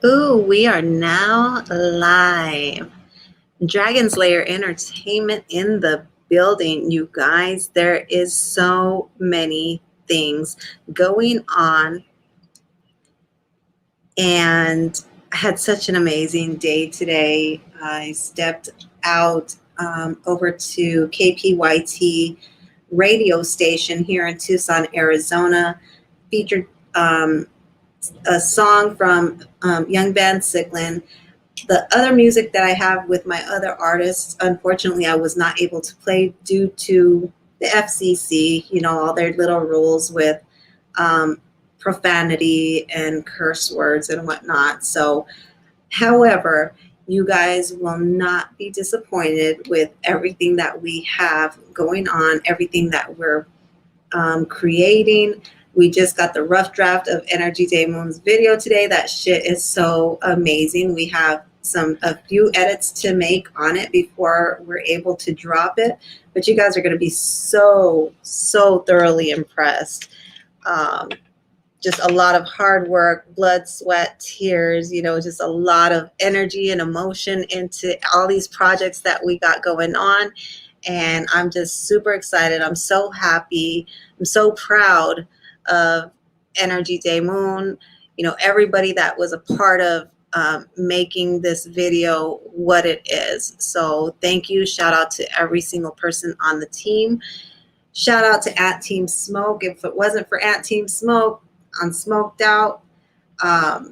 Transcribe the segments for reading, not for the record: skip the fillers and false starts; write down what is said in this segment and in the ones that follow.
Ooh, we are now live. Dragon Slayer Entertainment in the building, you guys. There is so many things going on, and I had such an amazing day today. I stepped out over to KPYT radio station here in Tucson, Arizona, featured a song from Young Band Sicklin. The other music that I have with my other artists, unfortunately, I was not able to play due to the FCC, all their little rules with profanity and curse words and whatnot. So, however, you guys will not be disappointed with everything that we have going on, everything that we're creating. We just got the rough draft of Energy Day Moon's video today. That shit is so amazing. We have a few edits to make on it before we're able to drop it. But you guys are going to be so thoroughly impressed. Just a lot of hard work, blood, sweat, tears, just a lot of energy and emotion into all these projects that we got going on. And I'm just super excited. I'm so happy. I'm so proud of Energy Day Moon, everybody that was a part of making this video what it is. So thank you. Shout out to every single person on the team. Shout out to @Team Smoke. If it wasn't for @Team Smoke, I'm smoked out. I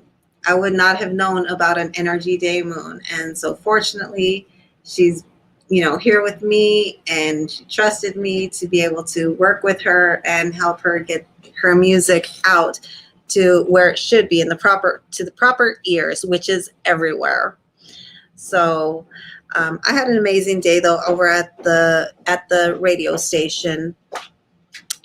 would not have known about an Energy Day Moon. And so fortunately, she's here with me, and she trusted me to be able to work with her and help her get her music out to where it should be, to the proper ears, which is everywhere. So I had an amazing day though over at the radio station,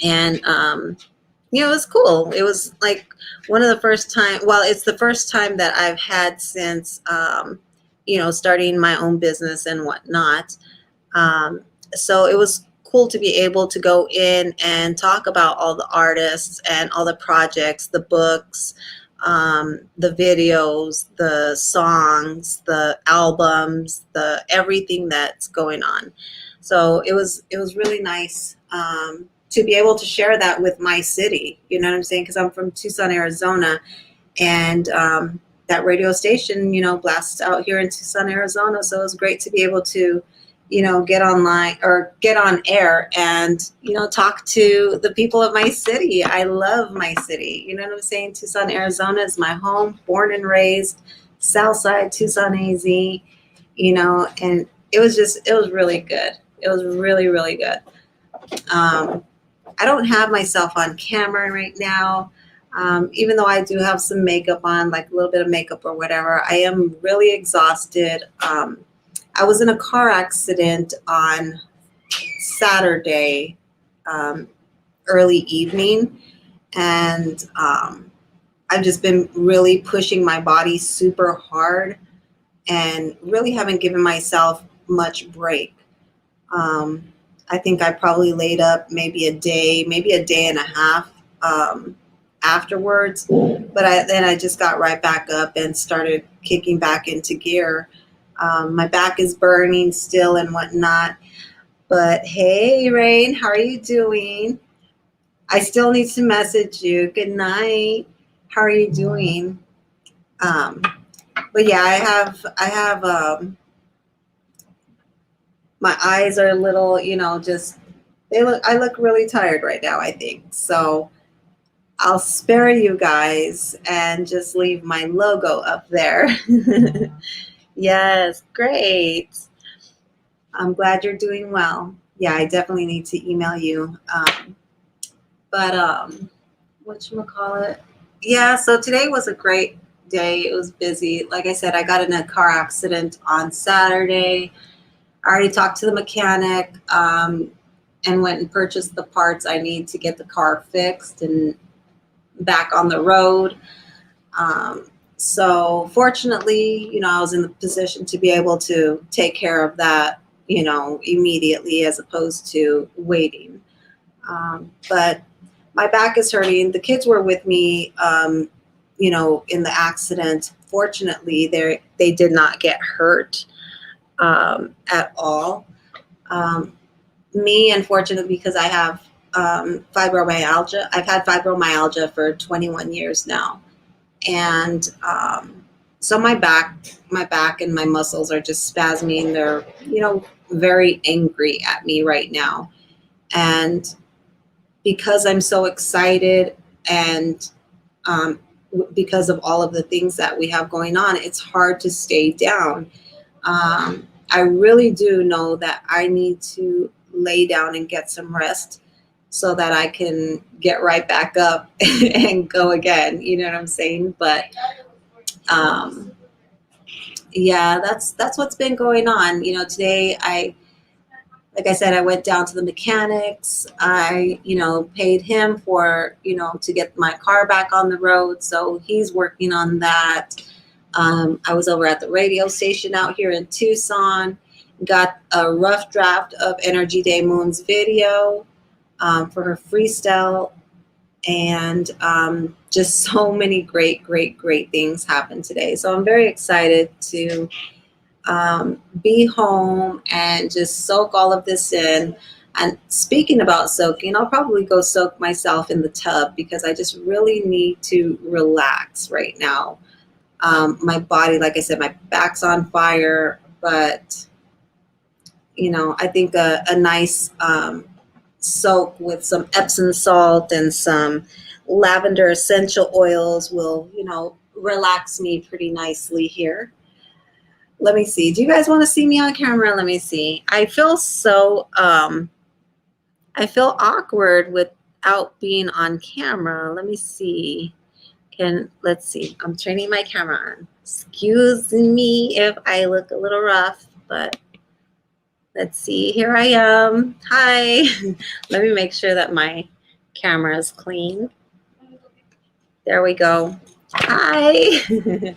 and it was cool. It was like one of the first time. Well, it's the first time that I've had since starting my own business and whatnot. So it was cool to be able to go in and talk about all the artists and all the projects, the books, the videos, the songs, the albums, the everything that's going on. So it was really nice to be able to share that with my city. You know what I'm saying? Because I'm from Tucson, Arizona, and that radio station, blasts out here in Tucson, Arizona. So it was great to be able to, get online or get on air and, talk to the people of my city. I love my city. You know what I'm saying? Tucson, Arizona is my home, born and raised, Southside Tucson, AZ, and it was really good. It was really, really good. I don't have myself on camera right now. Even though I do have some makeup on, like a little bit of makeup or whatever, I am really exhausted. I was in a car accident on Saturday, early evening, and I've just been really pushing my body super hard and really haven't given myself much break. I think I probably laid up maybe a day and a half afterwards, but then I just got right back up and started kicking back into gear. My back is burning still and whatnot, but hey, Rain, how are you doing? I still need to message you. Good night. How are you doing? But yeah, I have my eyes are a little, I look really tired right now, I think. So I'll spare you guys and just leave my logo up there. Yes, great. I'm glad you're doing well. Yeah, I definitely need to email you. Whatchamacallit? Yeah, so today was a great day. It was busy. Like I said, I got in a car accident on Saturday. I already talked to the mechanic and went and purchased the parts I need to get the car fixed and back on the road. So fortunately, I was in the position to be able to take care of that, immediately as opposed to waiting. But my back is hurting. The kids were with me, in the accident. fortunately, they did not get hurt at all. Um, Me, unfortunately, because I have fibromyalgia. I've had fibromyalgia for 21 years now, and so my back and my muscles are just spasming. They're, very angry at me right now, and because I'm so excited and because of all of the things that we have going on, it's hard to stay down. I really do know that I need to lay down and get some rest so that I can get right back up and go again. You know what I'm saying? But um, yeah, that's what's been going on. Today like I said, I went down to the mechanics. I, paid him for, to get my car back on the road. So he's working on that. I was over at the radio station out here in Tucson, got a rough draft of Energy Day Moon's video for her freestyle. And just so many great, great, great things happened today. So I'm very excited to be home and just soak all of this in. And speaking about soaking, I'll probably go soak myself in the tub because I just really need to relax right now. My body, like I said, my back's on fire, but I think a nice soak with some Epsom salt and some lavender essential oils will, relax me pretty nicely here. Let me see. Do you guys want to see me on camera? Let me see. I feel awkward without being on camera. Let me see. Let's see. I'm turning my camera on. Excuse me if I look a little rough, but let's see. Here I am. Hi. Let me make sure that my camera is clean. There we go. Hi.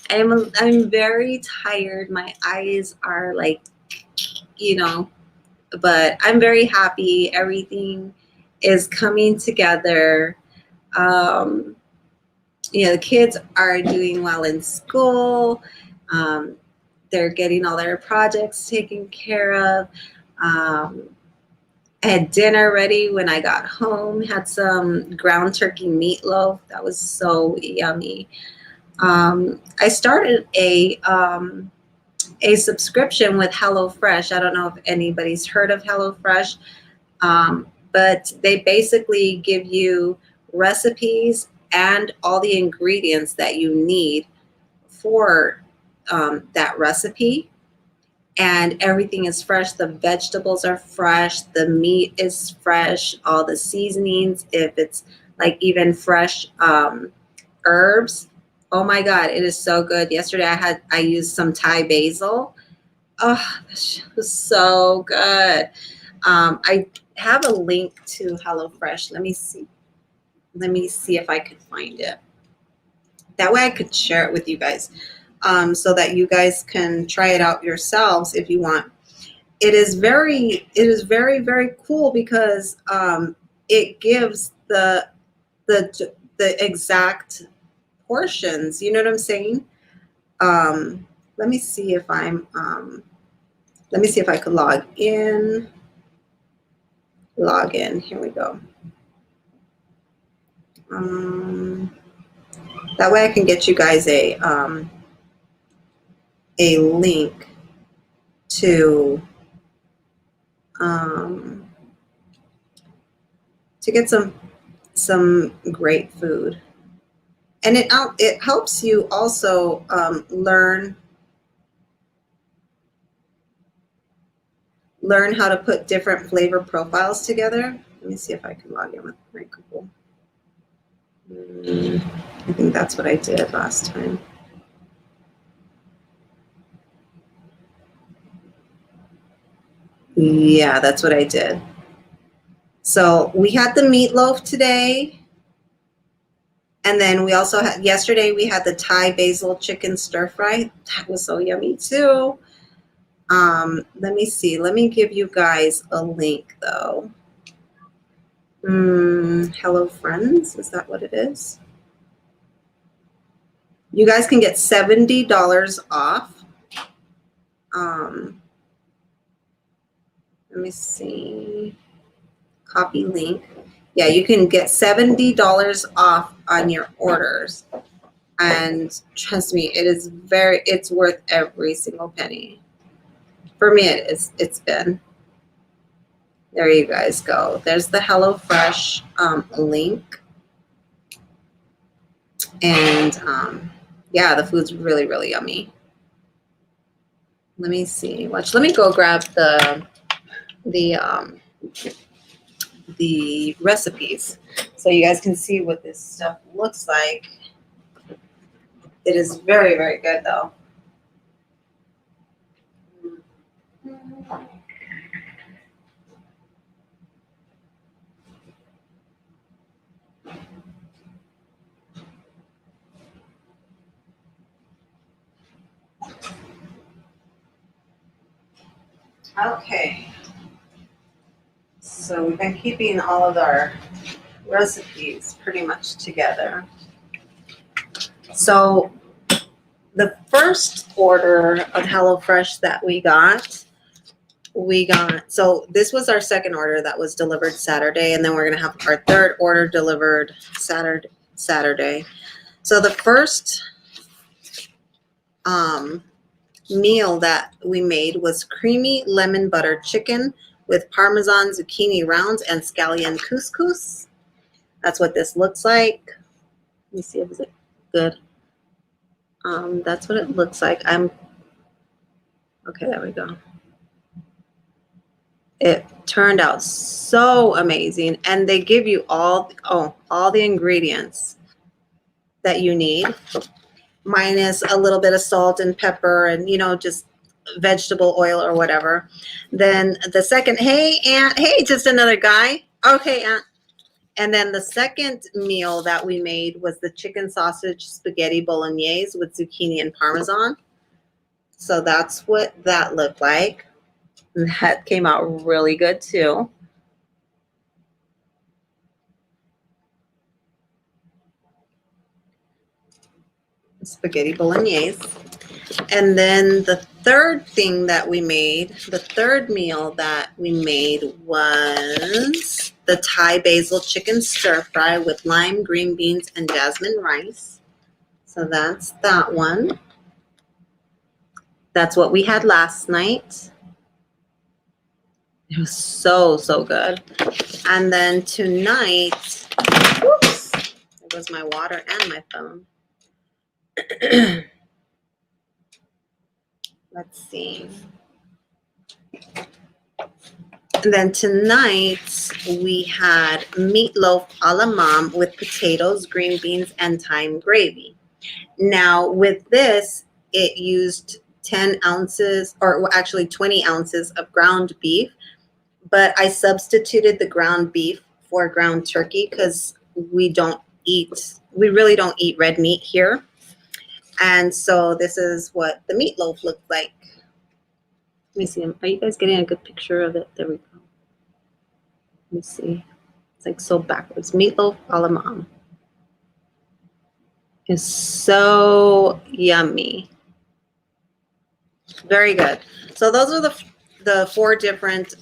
I'm very tired. My eyes are like, but I'm very happy. Everything is coming together. The kids are doing well in school. They're getting all their projects taken care of. I had dinner ready when I got home, had some ground turkey meatloaf. That was so yummy. I started a subscription with HelloFresh. I don't know if anybody's heard of HelloFresh, but they basically give you recipes and all the ingredients that you need for that recipe. And everything is fresh. The vegetables are fresh. The meat is fresh. All the seasonings, if it's like even fresh herbs. Oh my God, it is so good. Yesterday I used some Thai basil. Oh, this was so good. I have a link to HelloFresh. Let me see. Let me see if I could find it. That way I could share it with you guys, so that you guys can try it out yourselves if you want. It is very, very cool because it gives the exact portions. You know what I'm saying? Let me see if let me see if I could log in. Log in. Here we go. That way I can get you guys a link to get some great food. And it helps you also learn how to put different flavor profiles together. Let me see if I can log in with my Google. I think that's what I did last time. Yeah, that's what I did. So we had the meatloaf today. And then we also had, yesterday we had the Thai basil chicken stir fry. That was so yummy too. Let me see. Let me give you guys a link though. Hello Friends, is that what it is? You guys can get $70 off. Let me see. Copy link. Yeah, you can get $70 off on your orders. And trust me, it's worth every single penny. For me, it's been. There you guys go. There's the HelloFresh link. And yeah, the food's really, really yummy. Let me see. Let me go grab the recipes so you guys can see what this stuff looks like. It is very, very good though. Okay. So we've been keeping all of our recipes pretty much together. So the first order of HelloFresh that we got, so this was our second order that was delivered Saturday, and then we're gonna have our third order delivered Saturday. So the first meal that we made was creamy lemon butter chicken with Parmesan zucchini rounds and scallion couscous. That's what this looks like. Let me see if it's good. That's what it looks like. Okay, there we go. It turned out so amazing, and they give you all the ingredients that you need, minus a little bit of salt and pepper and just vegetable oil or whatever. Then the second, hey Aunt, hey, just another guy. Okay, Aunt. And then the second meal that we made was the chicken sausage spaghetti bolognese with zucchini and Parmesan. So that's what that looked like. And that came out really good too. Spaghetti bolognese. And then the third thing that we made, the third meal that we made was the Thai basil chicken stir fry with lime, green beans, and jasmine rice. So that's that one. That's what we had last night. It was so, so good. And then tonight, whoops, there goes my water and my phone. Let's see. And then tonight we had meatloaf a la mom with potatoes, green beans, and thyme gravy. Now with this, it used 10 ounces, or actually 20 ounces of ground beef, but I substituted the ground beef for ground turkey because we really don't eat red meat here. And so this is what the meatloaf looked like. Let me see. Are you guys getting a good picture of it? There we go. Let me see. It's like so backwards. Meatloaf a la mom. It's so yummy. Very good. So those are the 4 different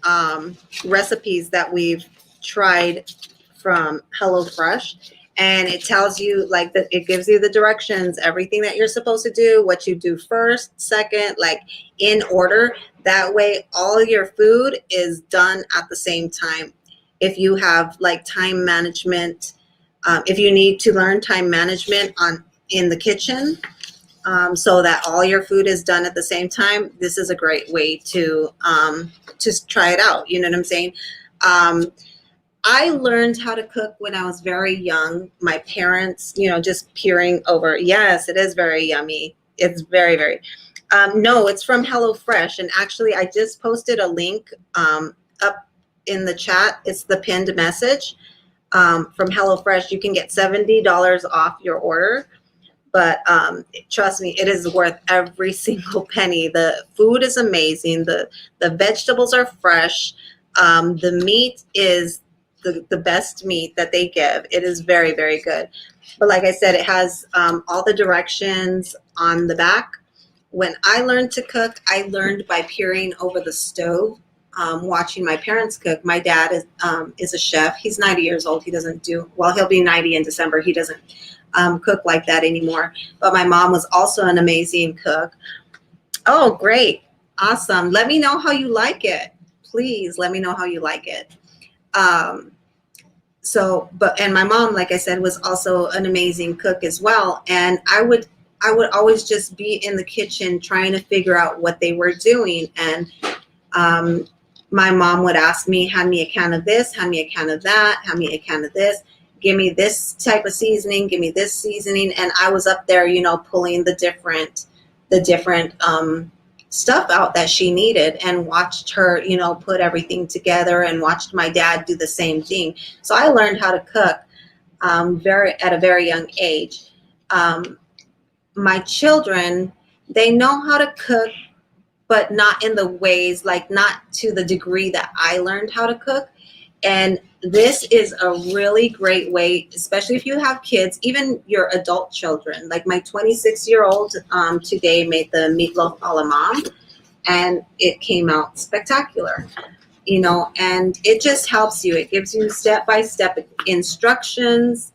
recipes that we've tried from HelloFresh. And it tells you, like, it gives you the directions, everything that you're supposed to do, what you do first, second, like in order. That way, all your food is done at the same time. If you have like time management, if you need to learn time management in the kitchen, so that all your food is done at the same time, this is a great way to just try it out. You know what I'm saying? I learned how to cook when I was very young. My parents, just peering over. Yes, it is very yummy. It's very, very. No, it's from HelloFresh. And actually, I just posted a link up in the chat. It's the pinned message from HelloFresh. You can get $70 off your order. But trust me, it is worth every single penny. The food is amazing. The vegetables are fresh. The meat is the best meat that they give. It is very, very good. But like I said, it has all the directions on the back. When I learned to cook, I learned by peering over the stove, watching my parents cook. My dad is a chef. He's 90 years old. He doesn't do, well, he'll be 90 in December. He doesn't cook like that anymore. But my mom was also an amazing cook. Oh, great. Awesome. Let me know how you like it. Please let me know how you like it. And my mom, like I said, was also an amazing cook as well. And I would always just be in the kitchen trying to figure out what they were doing. And my mom would ask me, hand me a can of this, hand me a can of that, hand me a can of this, give me this type of seasoning, give me this seasoning. And I was up there, pulling the different stuff out that she needed, and watched her, put everything together, and watched my dad do the same thing. So I learned how to cook at a very young age. My children, they know how to cook, but not in the ways, like not to the degree that I learned how to cook. And this is a really great way, especially if you have kids, even your adult children. Like my 26-year-old today made the meatloaf a la mom, and it came out spectacular, and it just helps you. It gives you step-by-step instructions.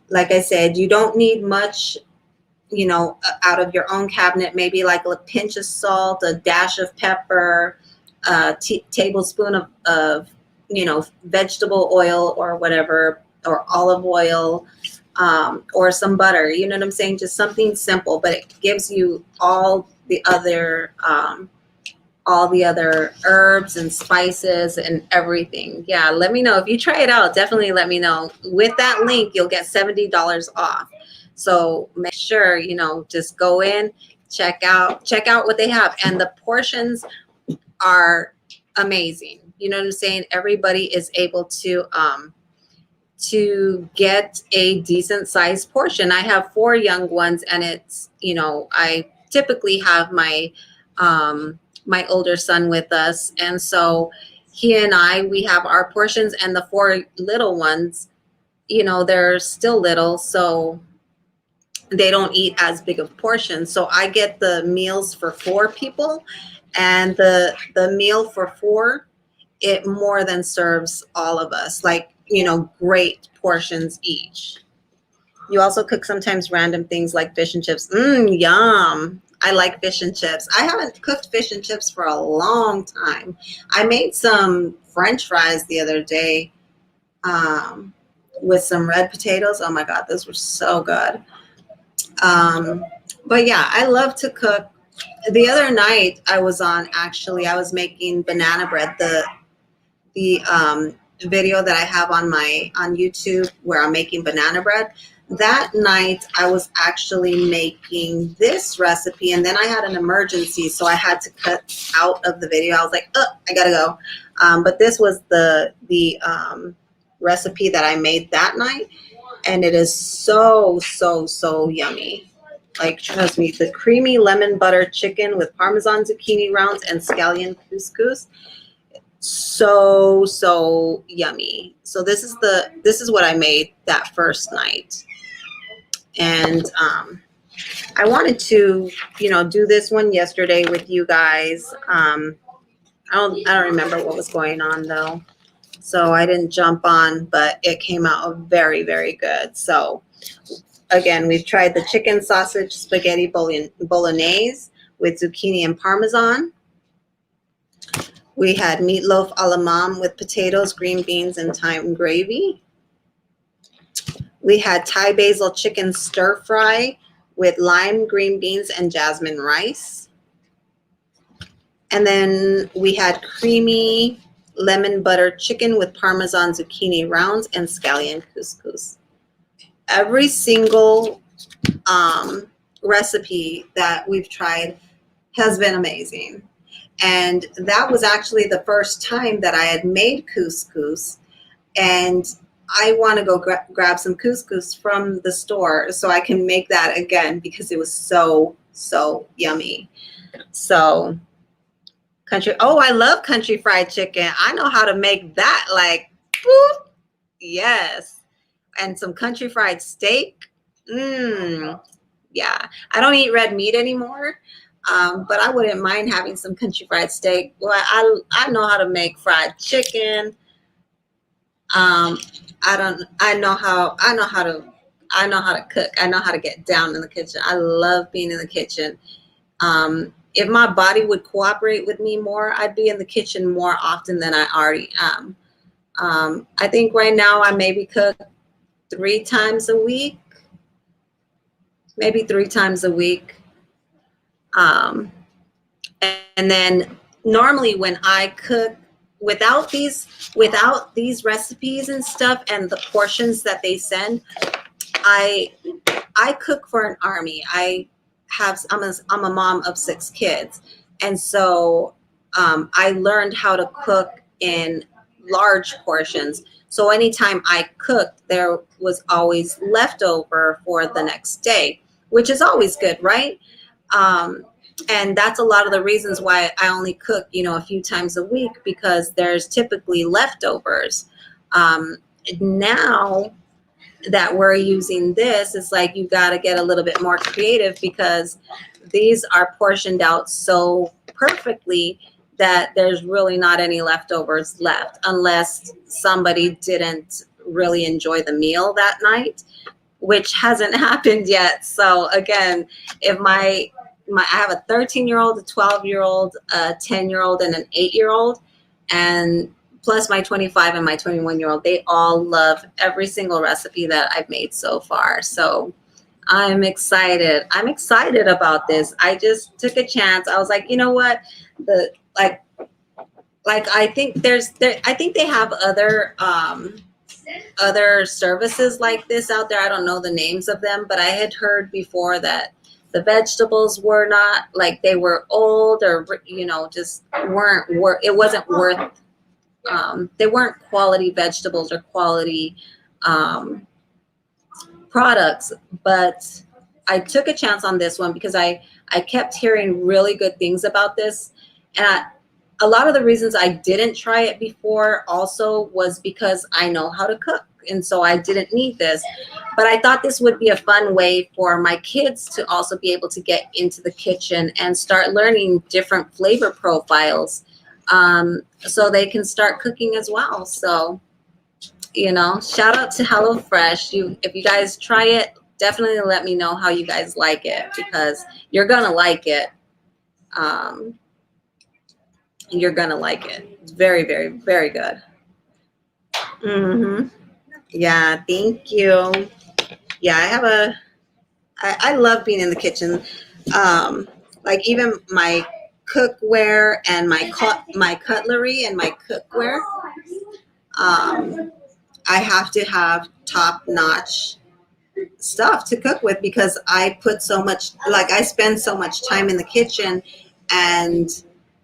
Like I said, you don't need much, out of your own cabinet. Maybe like a pinch of salt, a dash of pepper, a tablespoon of vegetable oil or whatever, or olive oil, or some butter. You know what I'm saying? Just something simple, but it gives you all the other herbs and spices and everything. Yeah, let me know if you try it out. Definitely let me know. With that link, you'll get $70 off. So make sure, just go in, check out what they have. And the portions are amazing. You know what I'm saying? Everybody is able to get a decent sized portion. I have 4 young ones, and it's, I typically have my older son with us. And so he and we have our portions, and the 4 little ones, they're still little, so they don't eat as big of portions. So I get the meals for 4 people, and the meal for 4, it more than serves all of us, like, great portions each. You also cook sometimes random things like fish and chips. Yum. I like fish and chips. I haven't cooked fish and chips for a long time. I made some French fries the other day with some red potatoes. Oh my God, those were so good. But yeah, I love to cook. The other night I was making banana bread. The video that I have on YouTube where I'm making banana bread. That night I was actually making this recipe, and then I had an emergency, so I had to cut out of the video. I was like, oh, I gotta go. But this was the recipe that I made that night, and it is so yummy. Like, trust me, the creamy lemon butter chicken with Parmesan zucchini rounds and scallion couscous. So yummy. So this is what I made that first night. And I wanted to, do this one yesterday with you guys. I don't remember what was going on though, so I didn't jump on, but it came out very, very good. So again, we've tried the chicken sausage spaghetti bolognese with zucchini and Parmesan. We had meatloaf a la mom with potatoes, green beans, and thyme gravy. We had Thai basil chicken stir fry with lime, green beans, and jasmine rice. And then we had creamy lemon butter chicken with Parmesan zucchini rounds and scallion couscous. Every single recipe that we've tried has been amazing. And that was actually the first time that I had made couscous. And I want to go grab some couscous from the store so I can make that again, because it was so yummy. So I love country fried chicken. I know how to make that, like, whoop, yes. and some country fried steak. Yeah, I don't eat red meat anymore, but I wouldn't mind having some country fried steak. Well, I know how to make fried chicken. Um, I know how to cook. I know how to get down in the kitchen. I love being in the kitchen. If my body would cooperate with me more, I'd be in the kitchen more often than I already am. I think right now I maybe cook 3 times a week, maybe 3 times a week. And then normally when I cook without these recipes and stuff and the portions that they send, I cook for an army. I'm a mom of 6 kids, and so I learned how to cook in large portions. So anytime I cooked, there was always leftover for the next day, which is always good, right? And that's a lot of the reasons why I only cook, a few times a week, because there's typically leftovers. Now that we're using this, it's like you got to get a little bit more creative, because these are portioned out so perfectly that there's really not any leftovers left, unless somebody didn't really enjoy the meal that night, which hasn't happened yet. So again, if I have a 13-year-old, a 12-year-old, a 10-year-old, and an 8-year-old, and plus my 25 and my 21-year-old, they all love every single recipe that I've made so far. So I'm excited. I'm excited about this. I just took a chance. I was like, you know what? I think I think they have other services like this out there. I don't know the names of them, but I had heard before that the vegetables were not, like, they were old, or just it wasn't worth. They weren't quality vegetables or quality products, but I took a chance on this one because I kept hearing really good things about this. And a lot of the reasons I didn't try it before also was because I know how to cook. And so I didn't need this. But I thought this would be a fun way for my kids to also be able to get into the kitchen and start learning different flavor profiles, so they can start cooking as well. So, shout out to HelloFresh. If you guys try it, definitely let me know how you guys like it, because you're going to like it. You're going to like it. It's very, very, very good. Yeah, thank you. Yeah, I love being in the kitchen. Like even my cookware and my cutlery and my cookware, I have to have top-notch stuff to cook with, because I spend so much time in the kitchen, and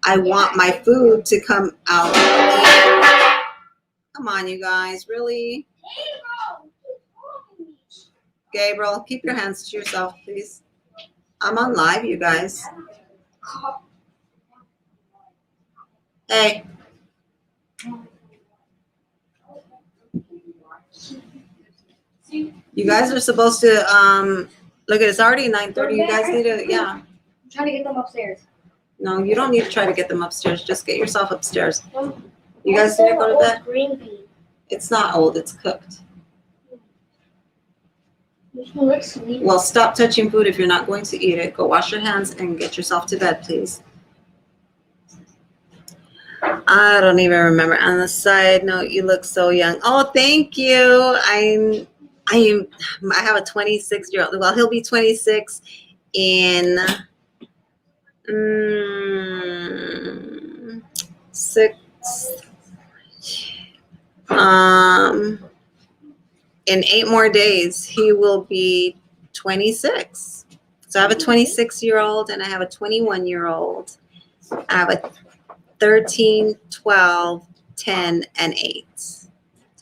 I want my food to come out. Come on, you guys, really? Gabriel, keep your hands to yourself, please. I'm on live, you guys. Hey. You guys are supposed to, look, it's already 9:30. You guys need to, yeah. I'm trying to get them upstairs. No, you don't need to try to get them upstairs. Just get yourself upstairs. You guys need to go to bed? Green bean. It's not old, it's cooked. Sweet. Well, stop touching food if you're not going to eat it. Go wash your hands and get yourself to bed, please. I don't even remember. On the side note, you look so young. Oh, thank you. I have a 26-year-old. Well, he'll be 26 in in 8 more days, he will be 26. So I have a 26-year-old and I have a 21-year-old. I have a 13, 12, 10, and 8. So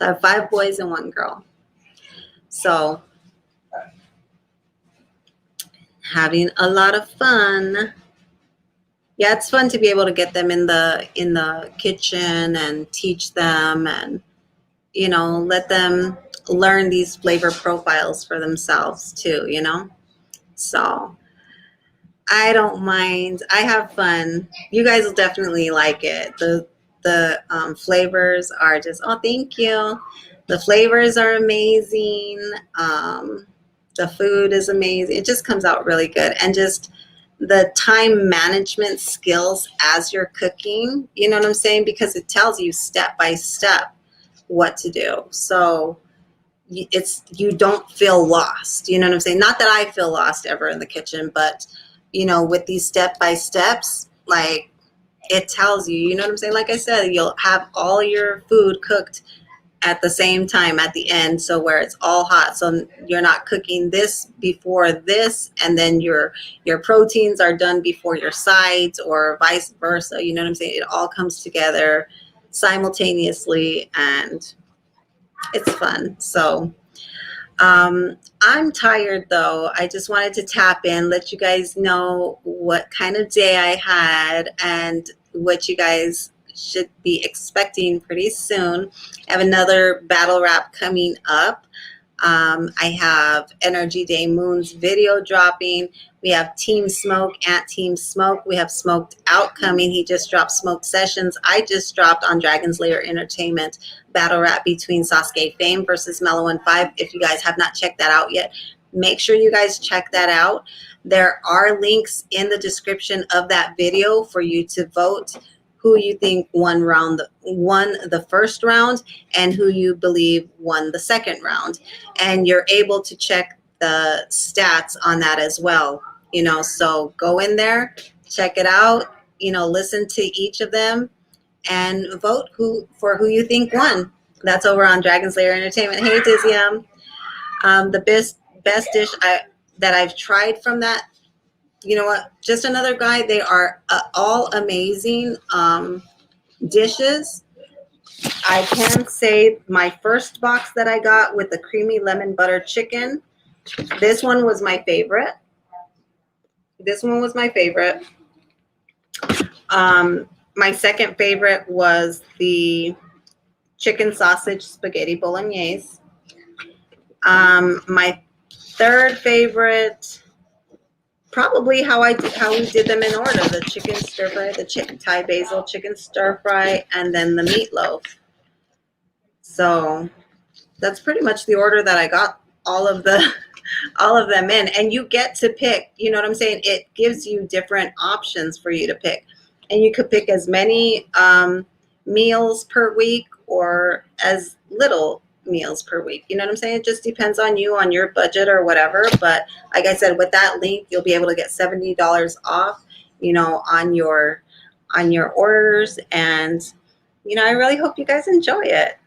I have 5 boys and 1 girl. So having a lot of fun. Yeah, it's fun to be able to get them in the kitchen and teach them, and let them learn these flavor profiles for themselves too, So I don't mind. I have fun. You guys will definitely like it. The flavors are just, oh, thank you. The flavors are amazing. The food is amazing. It just comes out really good. And just the time management skills as you're cooking, you know what I'm saying? Because it tells you step by step what to do. So you don't feel lost. You know what I'm saying? Not that I feel lost ever in the kitchen, but with these step by steps, like it tells you, you know what I'm saying? Like I said, you'll have all your food cooked at the same time at the end, so where it's all hot, so you're not cooking this before this, and then your proteins are done before your sides, or vice versa. You know what I'm saying? It all comes together simultaneously, and it's fun. So I'm tired though. I just wanted to tap in, let you guys know what kind of day I had and what you guys should be expecting pretty soon. I have another battle rap coming up. I have Energy Day Moon's video dropping. We have Team Smoke, Ant Team Smoke. We have Smoked Out coming. He just dropped Smoked Sessions. I just dropped on Dragon's Lair Entertainment battle rap between Sasuke Fame versus Mellow and Five. If you guys have not checked that out yet, make sure you guys check that out. There are links in the description of that video for you to vote who you think won the first round and who you believe won the second round. And you're able to check the stats on that as well. So go in there, check it out, listen to each of them and vote for who you think won. That's over on Dragon's Lair Entertainment. Hey, Dizium. The best dish that I've tried from that, you know what? Just another guy. They are all amazing dishes. I can say my first box that I got with the creamy lemon butter chicken, this one was my favorite. My second favorite was the chicken sausage spaghetti bolognese. My third favorite, probably how we did them in order: the chicken stir fry, the chicken Thai basil chicken stir fry, and then the meatloaf. So that's pretty much the order that I got all of them in. And you get to pick, you know what I'm saying? It gives you different options for you to pick. And you could pick as many meals per week or as little meals per week. You know what I'm saying? It just depends on you, on your budget or whatever. But like I said, with that link, you'll be able to get $70 off, on your orders. And, I really hope you guys enjoy it.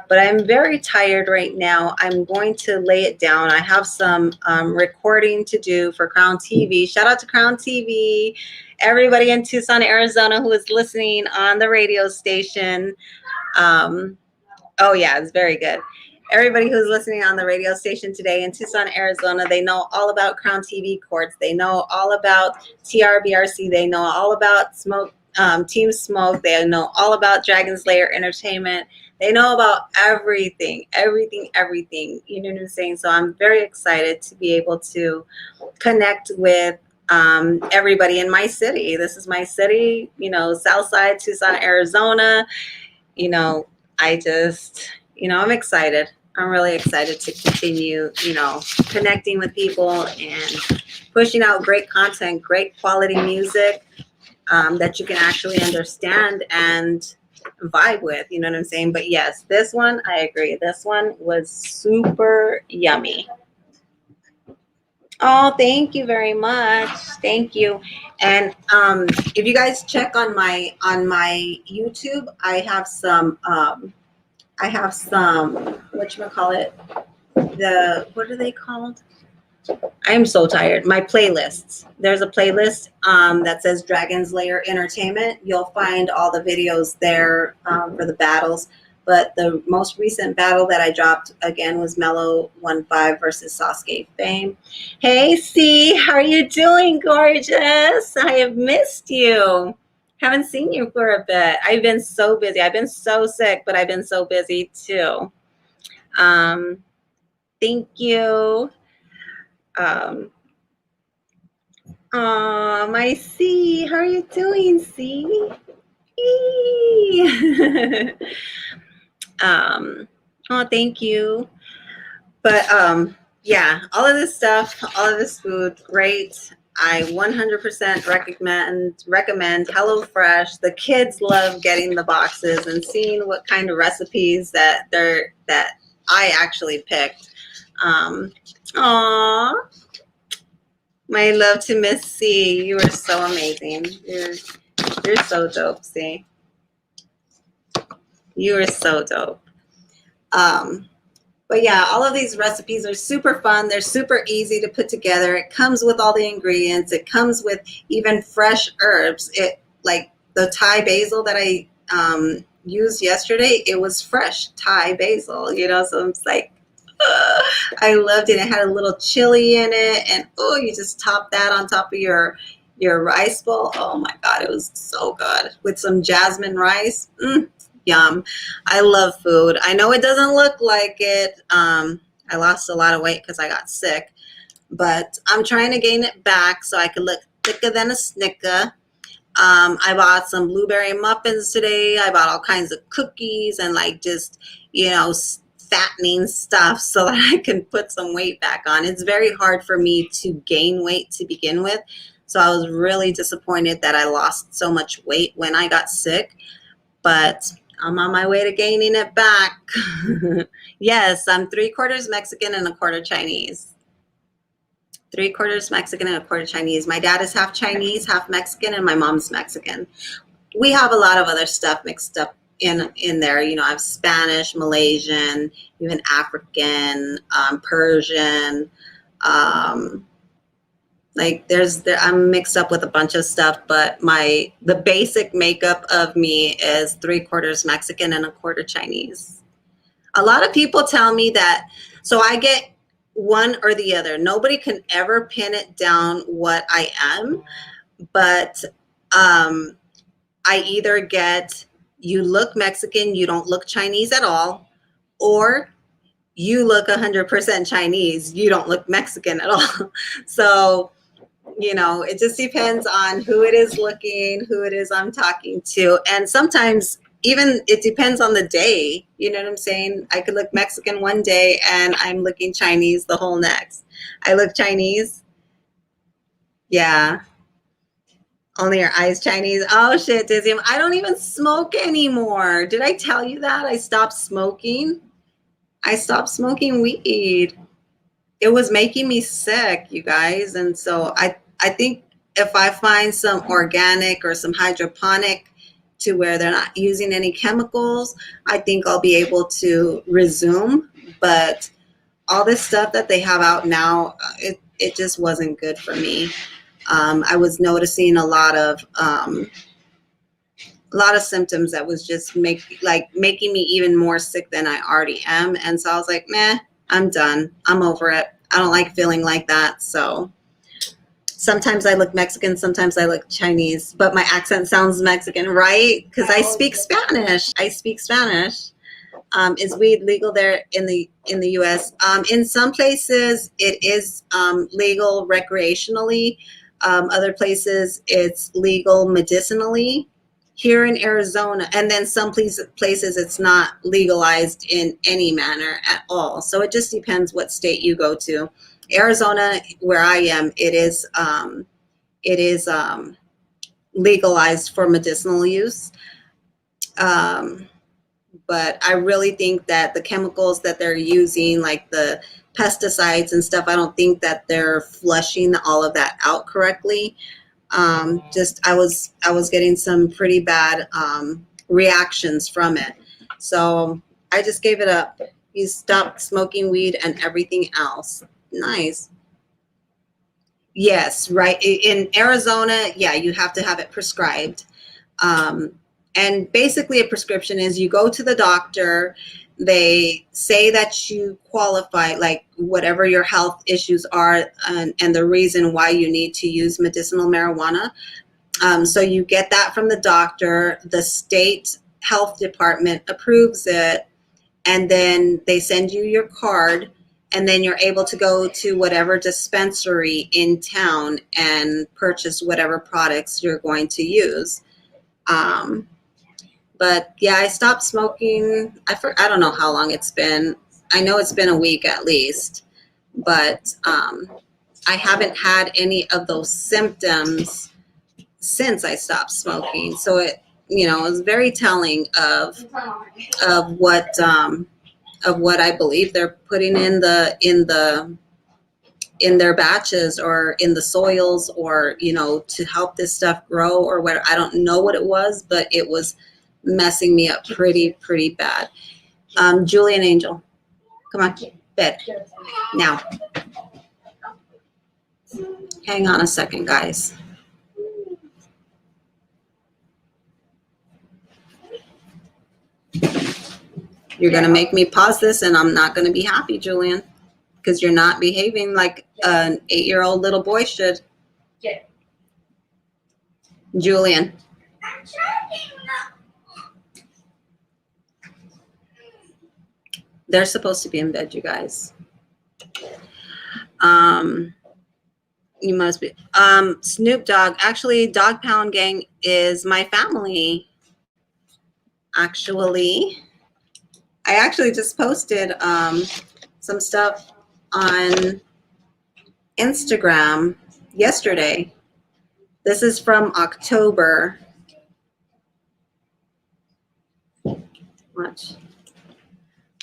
But I'm very tired right now. I'm going to lay it down. I have some recording to do for Crown TV. Shout out to Crown TV. Everybody in Tucson, Arizona who is listening on the radio station. Oh yeah, it's very good. Everybody who's listening on the radio station today in Tucson, Arizona, they know all about Crown TV Courts. They know all about TRBRC. They know all about Team Smoke. They know all about Dragon's Lair Entertainment. They know about everything. You know what I'm saying? So I'm very excited to be able to connect with everybody in my city. This is my city, Southside Tucson, Arizona. I'm excited. I'm really excited to continue, connecting with people and pushing out great content, great quality music that you can actually understand and vibe with, you know what I'm saying? But yes, this one, I agree. This one was super yummy. Oh, thank you very much. Thank you. And if you guys check on my YouTube, I have some whatchamacallit, what are they called? I'm so tired. My playlists. There's a playlist that says Dragon's Lair Entertainment. You'll find all the videos there for the battles. But the most recent battle that I dropped again was Mellow 1-5 versus Sasuke Fame. Hey, C, how are you doing, gorgeous? I have missed you. Haven't seen you for a bit. I've been so busy. I've been so sick, but I've been so busy too. Thank you. My C. How are you doing, C? Oh, thank you. But yeah, all of this stuff, all of this food, great. I 100% recommend HelloFresh. The kids love getting the boxes and seeing what kind of recipes that I actually picked. Aw, my love to Miss C. You are so amazing. You're so dope, C. You are so dope. But yeah, all of these recipes are super fun. They're super easy to put together. It comes with all the ingredients. It comes with even fresh herbs. It like the Thai basil that I used yesterday. It was fresh Thai basil, you know. So it's like, I loved it. It had a little chili in it, and oh, you just top that on top of your rice bowl. Oh my God, it was so good with some jasmine rice. Yum. I love food. I know it doesn't look like it. I lost a lot of weight because I got sick, but I'm trying to gain it back so I could look thicker than a Snicker. I bought some blueberry muffins today. I bought all kinds of cookies and like just, you know, fattening stuff so that I can put some weight back on. It's very hard for me to gain weight to begin with. So I was really disappointed that I lost so much weight when I got sick, but I'm on my way to gaining it back. Yes, I'm 3/4 Mexican and 1/4 Chinese. 3/4 Mexican and 1/4 Chinese. My dad is half Chinese, half Mexican, and my mom's Mexican. We have a lot of other stuff mixed up in there. You know, I have Spanish, Malaysian, even African, Persian. Like I'm mixed up with a bunch of stuff, but the basic makeup of me is 3/4 Mexican and 1/4 Chinese. A lot of people tell me that, so I get one or the other. Nobody can ever pin it down what I am, but I either get, you look Mexican, you don't look Chinese at all, or you look 100% Chinese, you don't look Mexican at all. So, you know, it just depends on who it is looking, who it is I'm talking to. And sometimes even it depends on the day. You know what I'm saying? I could look Mexican one day and I'm looking Chinese the whole next. I look Chinese. Yeah. Only your eyes Chinese. Oh shit, Dizium. I don't even smoke anymore. Did I tell you that? I stopped smoking. I stopped smoking weed. It was making me sick, you guys. And so I think if I find some organic or some hydroponic to where they're not using any chemicals, I think I'll be able to resume. But all this stuff that they have out now, it just wasn't good for me. I was noticing a lot of symptoms that was just making me even more sick than I already am. And so I was like, meh, I'm done. I'm over it. I don't like feeling like that. So sometimes I look Mexican, sometimes I look Chinese, but my accent sounds Mexican, right? Because I speak Spanish. Is weed legal there in the U.S.? In some places, it is legal recreationally. Other places, it's legal medicinally. Here in Arizona, and then some places it's not legalized in any manner at all. So it just depends what state you go to. Arizona, where I am, it is legalized for medicinal use. But I really think that the chemicals that they're using, like the pesticides and stuff, I don't think that they're flushing all of that out correctly. I was getting some pretty bad reactions from it. So I just gave it up. You stopped smoking weed and everything else. Nice. Yes, right. In Arizona, yeah, you have to have it prescribed. And basically a prescription is you go to the doctor, they say that you qualify, like whatever your health issues are and the reason why you need to use medicinal marijuana. So you get that from the doctor. The state health department approves it, and then they send you your card, and then you're able to go to whatever dispensary in town and purchase whatever products you're going to use. But yeah, I stopped smoking. I don't know how long it's been. I know it's been a week at least, but I haven't had any of those symptoms since I stopped smoking. So it was very telling of what I believe they're putting in their batches or in the soils, or to help this stuff grow or whatever. I don't know what it was, but it was messing me up pretty bad. Julie and Angel, come on, bed now. Hang on a second, guys. You're going to make me pause this, and I'm not going to be happy, Julian, because you're not behaving like an 8-year-old little boy should. Yeah. Julian. They're supposed to be in bed, you guys. You must be. Snoop Dogg. Actually, Dog Pound Gang is my family. Actually, I actually just posted some stuff on Instagram yesterday. This is from October. Watch.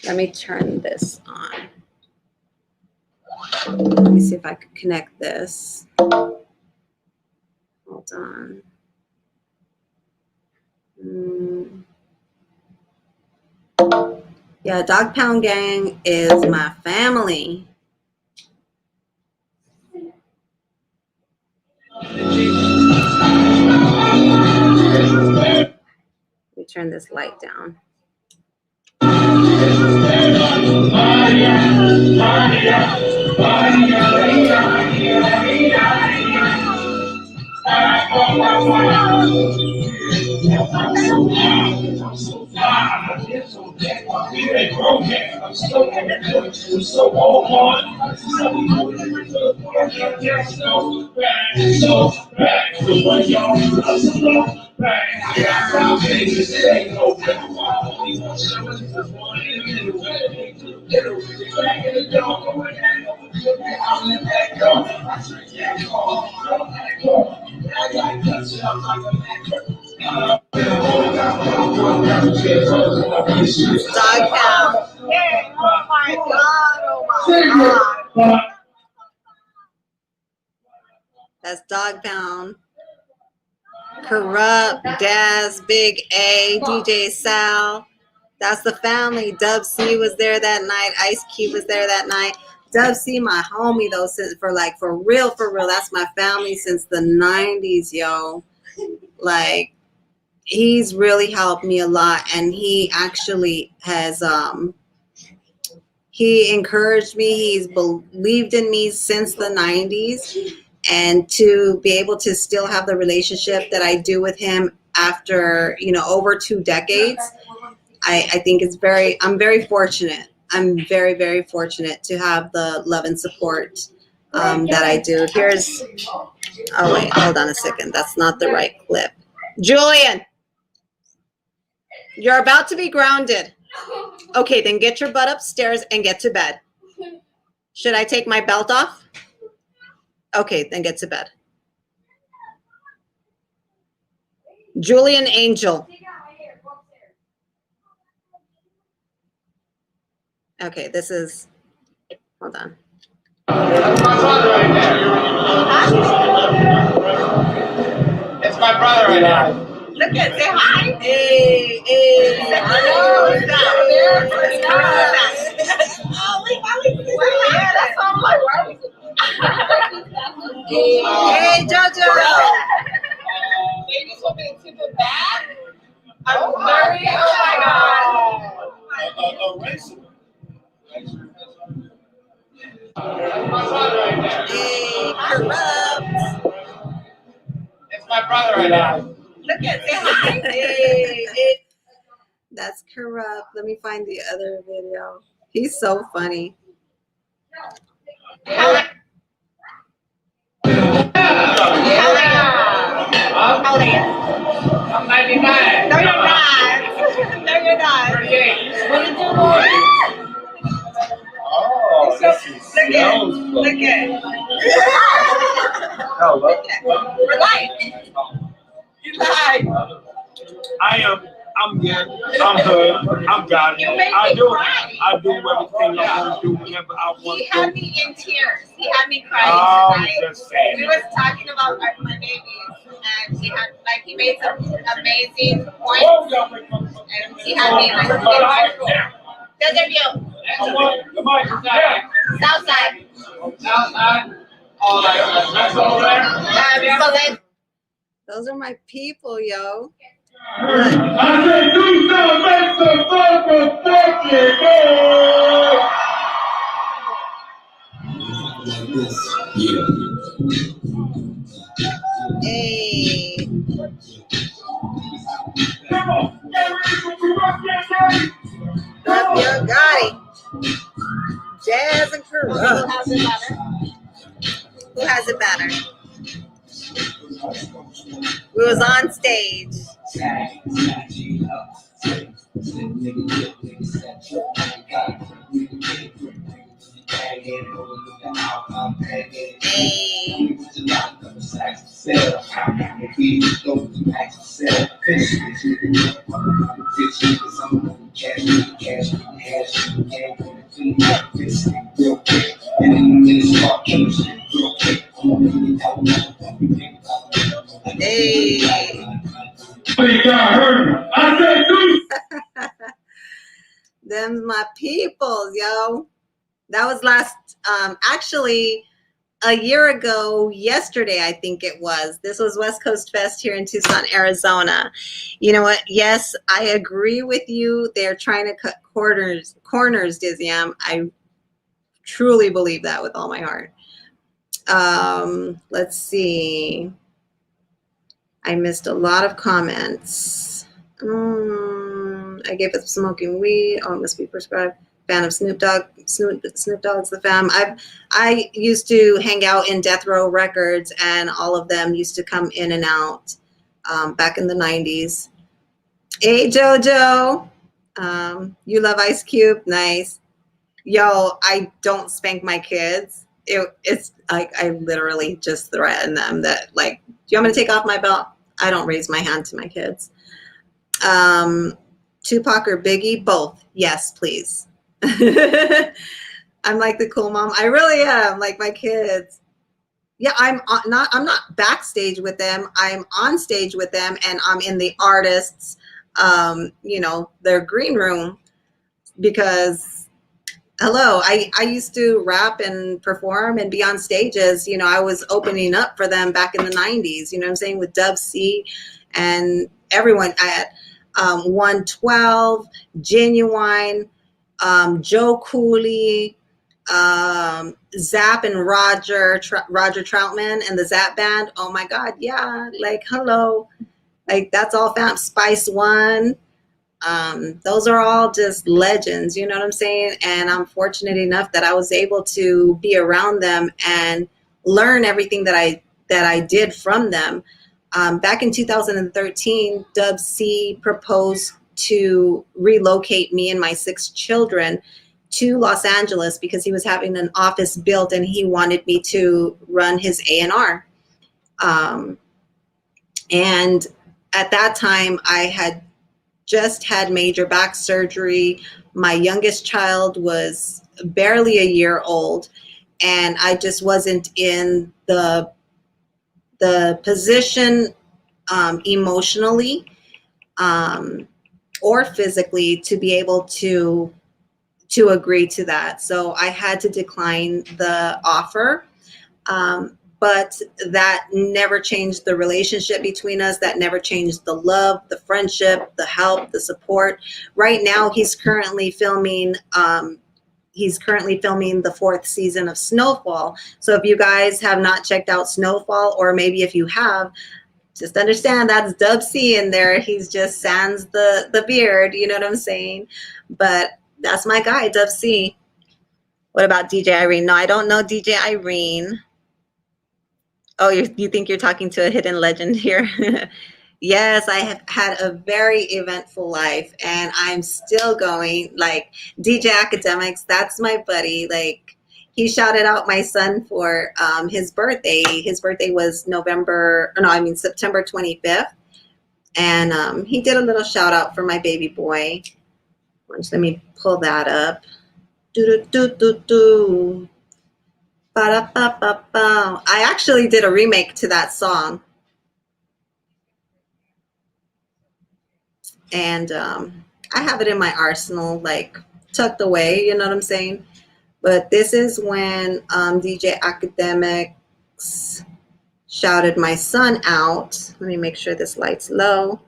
Let me turn this on. Let me see if I can connect this. Hold on. Yeah, Dog Pound Gang is my family. Let me turn this light down. Dog Pound. Yeah. Oh my God. Oh my God. That's Dog Pound. Corrupt, Daz, Big A, DJ Sal. That's the family. Dub C was there that night. Ice Cube was there that night. Dub C, my homie though, since for real. That's my family since the 90s, yo. Like, he's really helped me a lot, and he actually has he encouraged me. He's believed in me since the 90s, and to be able to still have the relationship that I do with him after over 2 decades, I think I'm very fortunate. I'm very, very fortunate to have the love and support that I do. Oh wait, hold on a second. That's not the right clip. Julian, you're about to be grounded. Okay, then get your butt upstairs and get to bed. Should I take my belt off? Okay, then get to bed. Julian Angel. Okay, this is, hold on. That's my brother right there. It's my brother right there. Look at, say hi. Hey. Who's that? Oh, yeah, that's all I'm like, why Hey, Jojo. They just want me to tip it back? I'm very, oh my God. That's my brother right there. Hey, Corrupt. It's my brother right now. Look at that. Hey. That's corrupt. Let me find the other video. He's so funny. Yeah. How old are you? I'm 99. No, you're not. No, you're not. 38. What are you doing? Oh, this is Look at. No, look. We're live. You live. I'm good. I'm good. I'm got You it. make I me do cry. everything I want to do whenever I want He to. had me in tears. He had me crying I'm tonight. just saying. We was talking about my babies, and he made some amazing points, and he had me like the interview. Southside. So then, Those are my people, yo. I said, do something, make some motherfucking Hey. Up your Gotti. Jazz and corrupt. Who has it better? We was on stage. Hey. Hey. Them's my peoples, yo. That was actually a year ago yesterday, I think it was. This was West Coast Fest here in Tucson, Arizona. You know what? Yes, I agree with you. They're trying to cut corners, Diziam. I truly believe that with all my heart. Let's see. I missed a lot of comments. I gave up smoking weed. Oh, it must be prescribed. Fan of Snoop Dogg. Snoop Dogg's the fam. I used to hang out in Death Row Records, and all of them used to come in and out back in the 90s. Hey, JoJo. You love Ice Cube? Nice. Yo, I don't spank my kids. It's like I literally just threaten them that, like, do you want me to take off my belt? I don't raise my hand to my kids. Tupac or Biggie? Both. Yes, please. I'm like the cool mom. I really am, like my kids. Yeah, I'm not backstage with them. I'm on stage with them, and I'm in the artists, their green room, because hello, I used to rap and perform and be on stages. You know, I was opening up for them back in the 90s, you know what I'm saying, with Dub C and everyone. I had 112, Genuine, Joe Cooley, Zap and Roger Troutman and the Zap Band. Oh my God, yeah, like hello, like that's all fam. Spice One. Those are all just legends, you know what I'm saying? And I'm fortunate enough that I was able to be around them and learn everything that I did from them. Back in 2013, Dub C proposed to relocate me and my 6 children to Los Angeles because he was having an office built and he wanted me to run his A&R. And at that time, I had just had major back surgery. My youngest child was barely a year old, and I just wasn't in the position emotionally or physically to be able to agree to that. So I had to decline the offer. But that never changed the relationship between us. That never changed the love, the friendship, the help, the support. Right now, he's currently filming the 4th season of Snowfall. So if you guys have not checked out Snowfall, or maybe if you have, just understand that's Dub C in there. He's just sans the beard, you know what I'm saying? But that's my guy, Dub C. What about DJ Irene? No, I don't know DJ Irene. Oh, you think you're talking to a hidden legend here? Yes, I have had a very eventful life, and I'm still going. Like DJ Academics, that's my buddy. Like he shouted out my son for his birthday. His birthday was September 25th, and he did a little shout out for my baby boy. Let me pull that up. Do do do do do. Ba-da-ba-ba-ba. I actually did a remake to that song. And I have it in my arsenal, like tucked away, you know what I'm saying? But this is when DJ Academics shouted my son out. Let me make sure this light's low.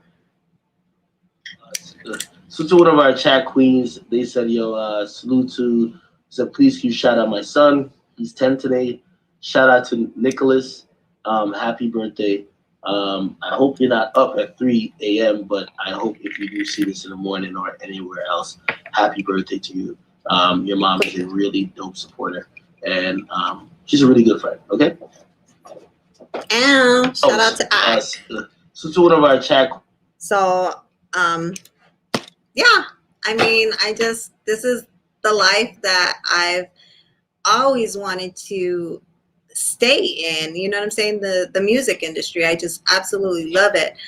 So to one of our chat queens, they said, yo, salute to, said, please can you shout out my son? He's 10 today. Shout out to Nicholas. Happy birthday. I hope you're not up at 3 a.m., but I hope if you do see this in the morning or anywhere else, happy birthday to you. Your mom is a really dope supporter, and she's a really good friend, okay? And shout out to Ak. So to one of our chat. So, yeah, I mean, this is the life that I've always wanted to stay in, you know what I'm saying? The music industry, I just absolutely love it.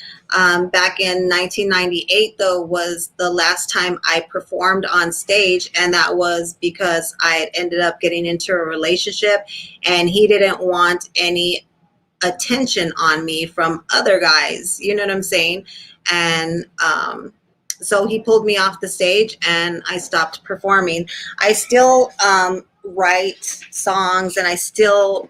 Back in 1998 though was the last time I performed on stage, and that was because I had ended up getting into a relationship and he didn't want any attention on me from other guys, you know what I'm saying? And so he pulled me off the stage and I stopped performing. I still write songs and I still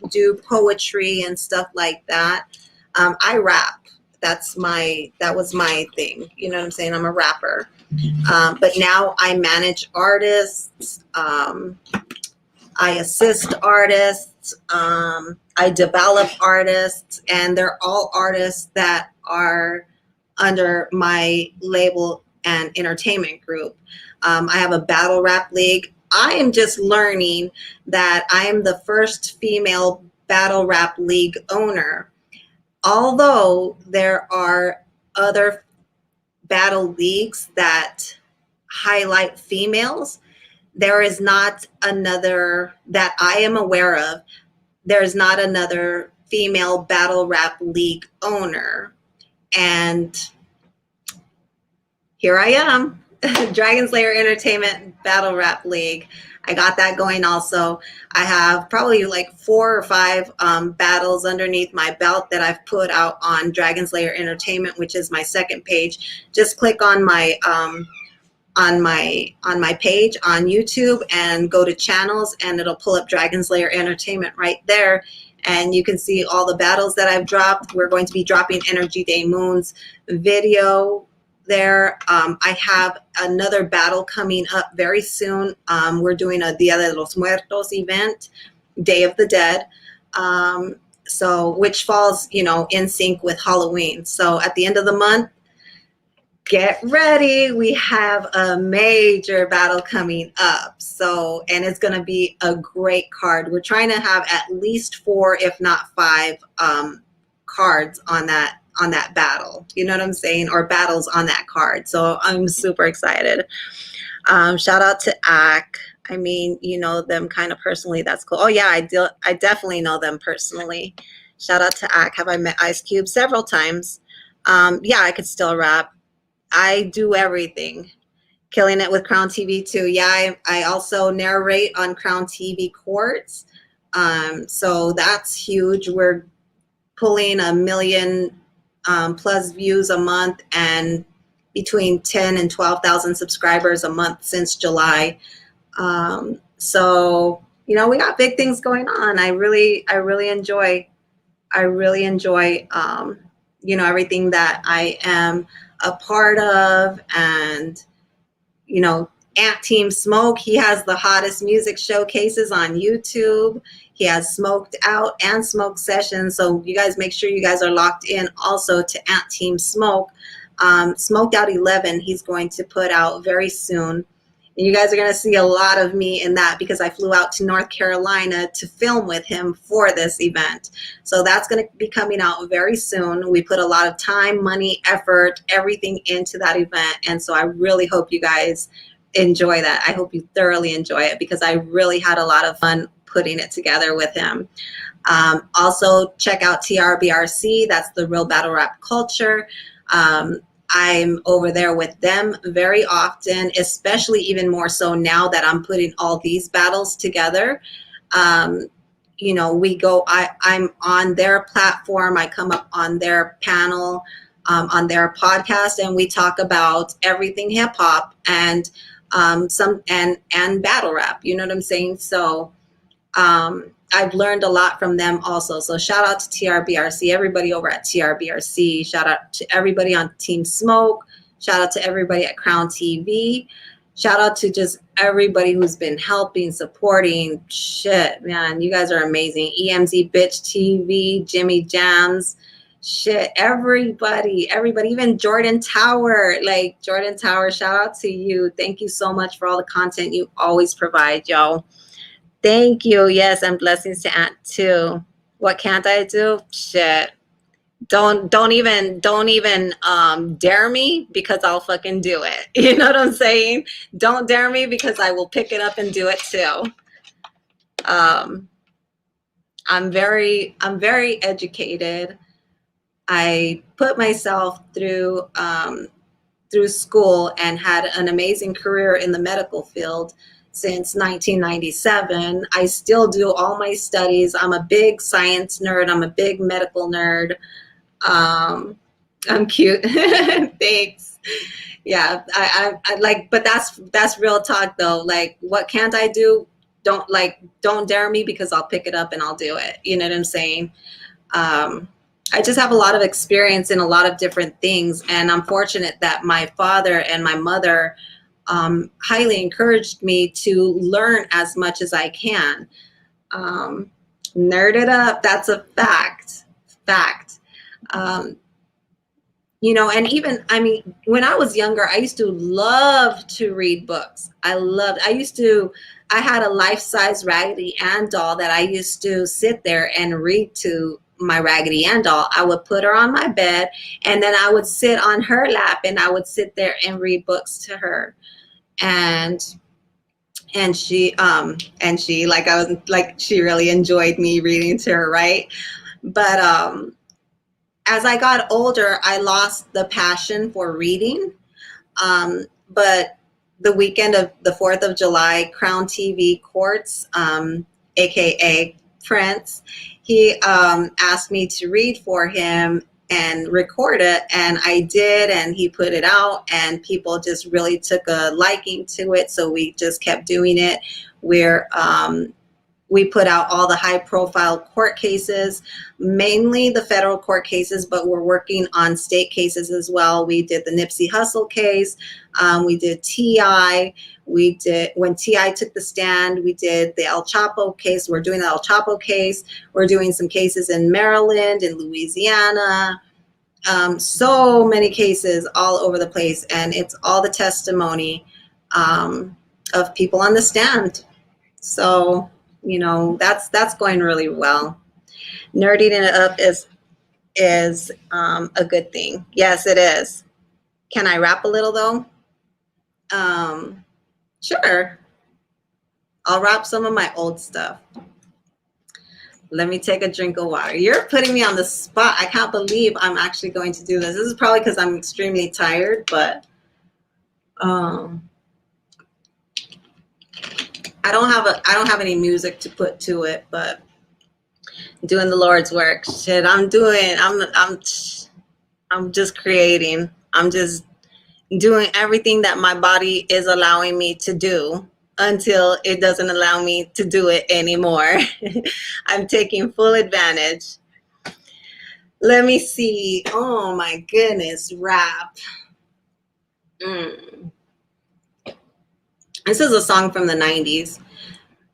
do poetry and stuff like that. I rap. That was my thing. You know what I'm saying? I'm a rapper. But now I manage artists. I assist artists. I develop artists, and they're all artists that are under my label and entertainment group. I have a battle rap league. I am just learning that I am the first female battle rap league owner. Although there are other battle leagues that highlight females, there is not another that I am aware of. There is not another female battle rap league owner. And here I am, Dragon Slayer Entertainment Battle Rap League. I got that going also. I have probably like 4 or 5 battles underneath my belt that I've put out on Dragon Slayer Entertainment, which is my second page. Just click on my page on YouTube and go to channels, and it'll pull up Dragon Slayer Entertainment right there. And you can see all the battles that I've dropped. We're going to be dropping Energy Day Moon's video there. I have another battle coming up very soon. We're doing a Dia de los Muertos event, Day of the Dead, so which falls, in sync with Halloween. So at the end of the month, get ready. We have a major battle coming up. So, and it's going to be a great card. We're trying to have at least 4, if not 5, cards on that battle. You know what I'm saying? Or battles on that card. So I'm super excited. Shout out to Ak. I mean, you know them kind of personally. That's cool. Oh yeah, I definitely know them personally. Shout out to Ak. Have I met Ice Cube several times? Yeah, I could still rap. I do everything. Killing it with Crown TV too. Yeah, I also narrate on Crown TV Courts. So that's huge. We're pulling 1 million plus views a month and between 10 and 12,000 subscribers a month since July. So, we got big things going on. I really enjoy, everything that I am a part of, and, Ant Team Smoke, he has the hottest music showcases on YouTube. He has Smoked Out and Smoke Sessions. So you guys make sure you guys are locked in also to Ant Team Smoke. Smoked Out 11, he's going to put out very soon. And you guys are going to see a lot of me in that because I flew out to North Carolina to film with him for this event. So that's going to be coming out very soon. We put a lot of time, money, effort, everything into that event. And so I really hope you guys enjoy that. I hope you thoroughly enjoy it because I really had a lot of fun putting it together with him. Also, check out TRBRC. That's the Real Battle Rap Culture. I'm over there with them very often, especially even more so now that I'm putting all these battles together. You know, I'm on their platform. I come up on their panel, on their podcast, and we talk about everything hip hop and and battle rap. You know what I'm saying? So I've learned a lot from them also. So shout out to TRBRC, everybody over at TRBRC. Shout out to everybody on Team Smoke. Shout out to everybody at Crown TV. Shout out to just everybody who's been helping, supporting. Shit, man, you guys are amazing. EMZ Bitch TV, Jimmy Jams. Shit, everybody, even Jordan Tower. Like Jordan Tower, shout out to you. Thank you so much for all the content you always provide, yo. Thank you. Yes, and blessings to Aunt too. What can't I do? Shit. Don't even dare me because I'll fucking do it. You know what I'm saying? Don't dare me because I will pick it up and do it too. I'm very educated. I put myself through school and had an amazing career in the medical field since 1997. I still do all my studies. I'm a big science nerd. I'm a big medical nerd. I'm cute. Thanks. Yeah, I like, but that's real talk though. Like, what can't I do? Don't dare me because I'll pick it up and I'll do it. You know what I'm saying? I just have a lot of experience in a lot of different things, and I'm fortunate that my father and my mother highly encouraged me to learn as much as I can. Nerd it up, that's a fact. You know, and even, I mean, when I was younger, I used to love to read books. I had a life-size Raggedy Ann doll that I used to sit there and read to my Raggedy Ann doll. I would put her on my bed and then I would sit on her lap and I would sit there and read books to her. And she she really enjoyed me reading to her, right? But as I got older, I lost the passion for reading. But the weekend of the 4th of July, Crown TV Courts, aka Prince, he asked me to read for him and record it, and I did, and he put it out, and people just really took a liking to it, so we just kept doing it. We put out all the high-profile court cases, mainly the federal court cases, but we're working on state cases as well. We did the Nipsey Hussle case. We did T.I. When T.I. took the stand, we did the El Chapo case. We're doing the El Chapo case. We're doing some cases in Maryland, in Louisiana. So many cases all over the place, and it's all the testimony of people on the stand. So, you know, that's going really well. Nerding it up is a good thing. Yes, it is. Can I rap a little though? Sure. I'll rap some of my old stuff. Let me take a drink of water. You're putting me on the spot. I can't believe I'm actually going to do this. This is probably because I'm extremely tired, but I don't have any music to put to it, but I'm doing the Lord's work. Shit, I'm just creating. I'm just doing everything that my body is allowing me to do until it doesn't allow me to do it anymore. I'm taking full advantage. Let me see. Oh my goodness, rap. This is a song from the 90s.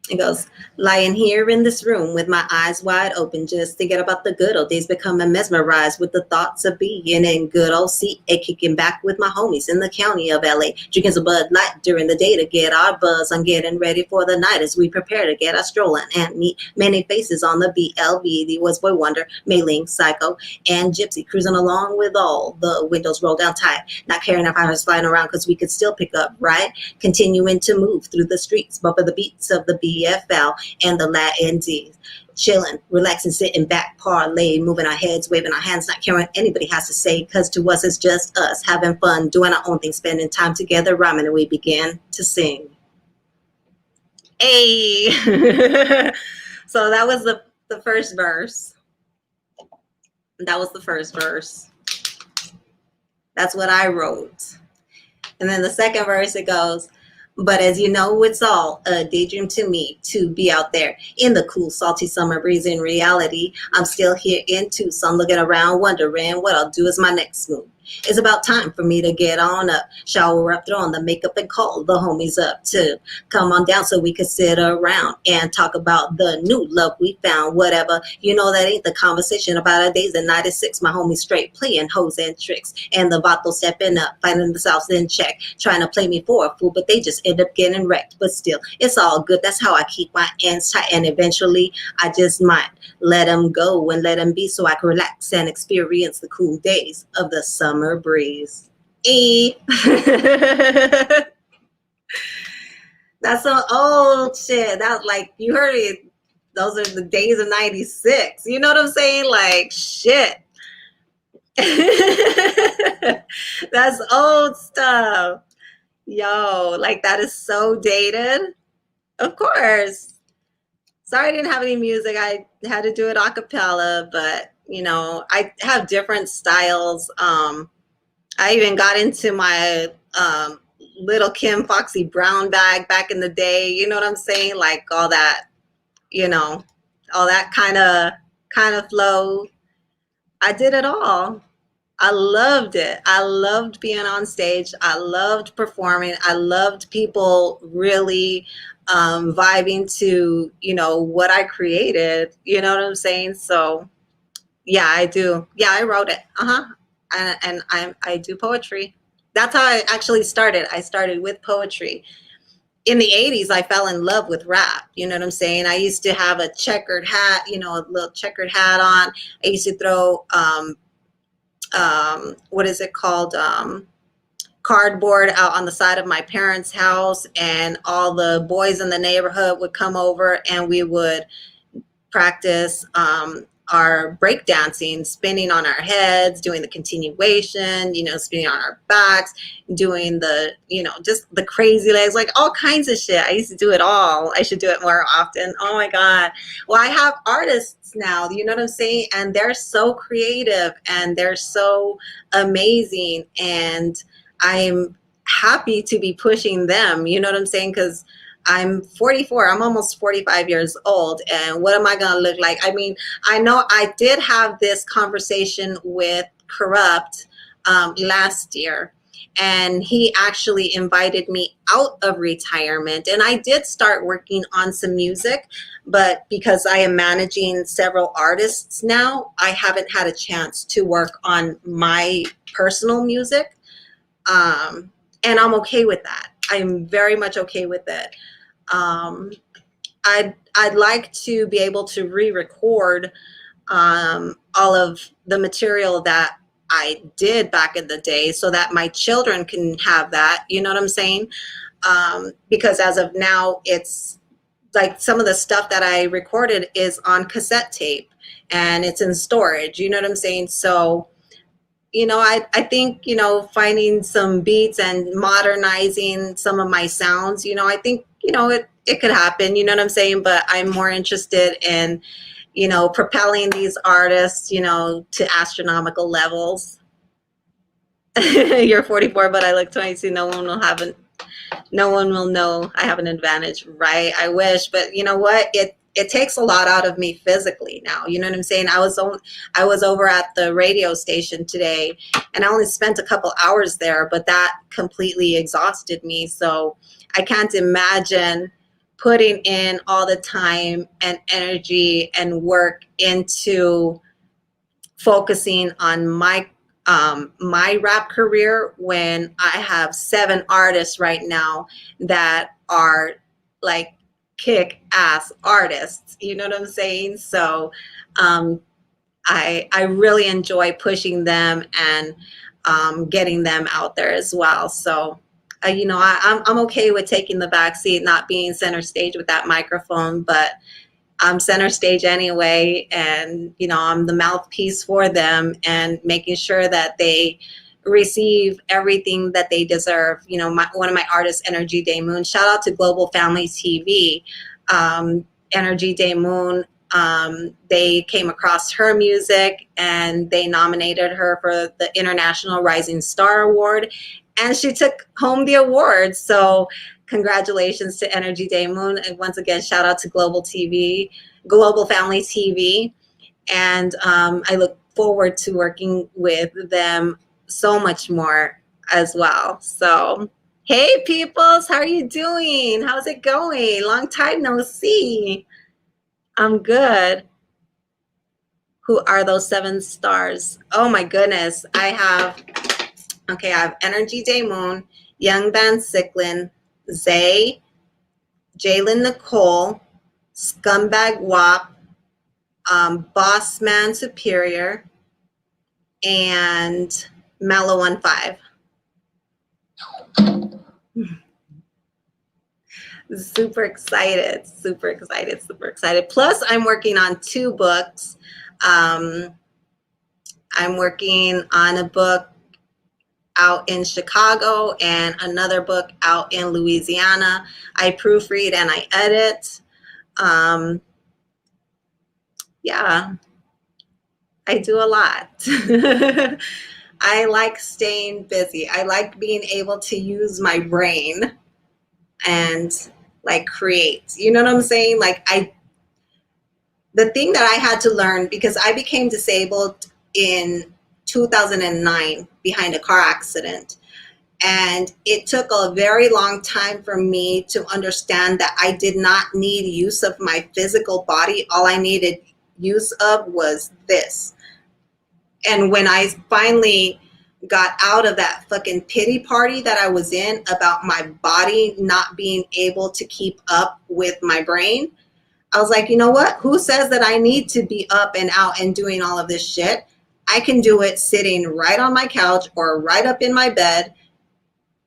It goes, lying here in this room with my eyes wide open, just thinking about the good old days, becoming mesmerized with the thoughts of being in good old CA, kicking back with my homies in the county of LA, drinking some Bud Light during the day to get our buzz. I'm getting ready for the night as we prepare to get our strolling and meet many faces on the BLV. The was Boy Wonder, Mai-Ling, Psycho, and Gypsy, cruising along with all the windows rolled down tight, not caring if I was flying around because we could still pick up, right? Continuing to move through the streets, bumping the beats of the BFL and the Latin D's. Chilling, relaxing, sitting back, parlay, moving our heads, waving our hands, not caring what anybody has to say, because to us it's just us, having fun, doing our own thing, spending time together, rhyming, and we began to sing. Hey! So that was the first verse. That was the first verse. That's what I wrote. And then the second verse, it goes, but as you know, it's all a daydream to me to be out there in the cool, salty summer breeze. In reality, I'm still here in Tucson, looking around, wondering what I'll do as my next move. It's about time for me to get on up, shower up, throw on the makeup, and call the homies up to come on down so we could sit around and talk about the new love we found. Whatever, you know, that ain't the conversation about our days and 96. My homies straight playing hoes and tricks, and the vato stepping up, finding themselves in check, trying to play me for a fool, but they just end up getting wrecked. But still, it's all good. That's how I keep my ends tight, and eventually I just might let them go and let them be so I can relax and experience the cool days of the summer breeze. That's some old shit. That's like, you heard it. Those are the days of 96. You know what I'm saying? Like, shit. That's old stuff. Yo, like, that is so dated. Of course. Sorry I didn't have any music. I had to do it a cappella, but, you know, I have different styles. I even got into my Little Kim Foxy Brown bag back in the day. You know what I'm saying? Like all that, you know, all that kind of flow. I did it all. I loved it. I loved being on stage. I loved performing. I loved people really vibing to, you know, what I created. You know what I'm saying? So yeah, I do. Yeah, I wrote it. And I do poetry. That's how I actually started. I started with poetry. In the 80s, I fell in love with rap. You know what I'm saying? I used to have a checkered hat, you know, a little checkered hat on. I used to throw, what is it called? Cardboard out on the side of my parents' house, and all the boys in the neighborhood would come over and we would practice our breakdancing, spinning on our heads, doing the continuation, you know, spinning on our backs, doing the, you know, just the crazy legs, like all kinds of shit. I used to do it all. I should do it more often. Oh my God. Well, I have artists now, you know what I'm saying? And they're so creative and they're so amazing. And I'm happy to be pushing them, you know what I'm saying? Because I'm 44, I'm almost 45 years old, and what am I gonna look like? I mean, I know I did have this conversation with Corrupt last year, and he actually invited me out of retirement, and I did start working on some music, but because I am managing several artists now, I haven't had a chance to work on my personal music, and I'm okay with that. I'm very much okay with it. I'd like to be able to re-record all of the material that I did back in the day so that my children can have that, you know what I'm saying? Because as of now, it's like some of the stuff that I recorded is on cassette tape and it's in storage, you know what I'm saying? So, you know, I think, you know, finding some beats and modernizing some of my sounds, you know, I think, you know, it could happen, you know what I'm saying? But I'm more interested in, you know, propelling these artists, you know, to astronomical levels. You're 44, but I look 22. No one will know I have an advantage, right? I wish, but you know what? It takes a lot out of me physically now. You know what I'm saying? I was over at the radio station today, and I only spent a couple hours there, but that completely exhausted me. So I can't imagine putting in all the time and energy and work into focusing on my rap career when I have 7 artists right now that are like kick-ass artists. You know what I'm saying? So I really enjoy pushing them and getting them out there as well. So I'm okay with taking the back seat, not being center stage with that microphone, but I'm center stage anyway, and I'm the mouthpiece for them and making sure that they receive everything that they deserve. One of my artists, Energy Day Moon, shout out to Global Family TV. Energy Day Moon, they came across her music and they nominated her for the International Rising Star Award, and she took home the award. So congratulations to Energy Day Moon. And once again, shout out to Global Family TV. And I look forward to working with them so much more as well. So, hey peoples, how are you doing? How's it going? Long time no see. I'm good. Who are those 7 stars? Oh my goodness. I have Energy Day Moon, Young Van Sicklin, Zay, Jalen Nicole, Scumbag Wop, Boss Man Superior, and Mellow 15. Super excited. Plus, I'm working on 2 books. I'm working on a book out in Chicago and another book out in Louisiana. I proofread and I edit. Yeah, I do a lot. I like staying busy. I like being able to use my brain and like create. You know what I'm saying? The thing that I had to learn, because I became disabled in 2009 behind a car accident. And it took a very long time for me to understand that I did not need use of my physical body. All I needed use of was this. And when I finally got out of that fucking pity party that I was in about my body not being able to keep up with my brain, I was like, you know what? Who says that I need to be up and out and doing all of this shit? I can do it sitting right on my couch or right up in my bed,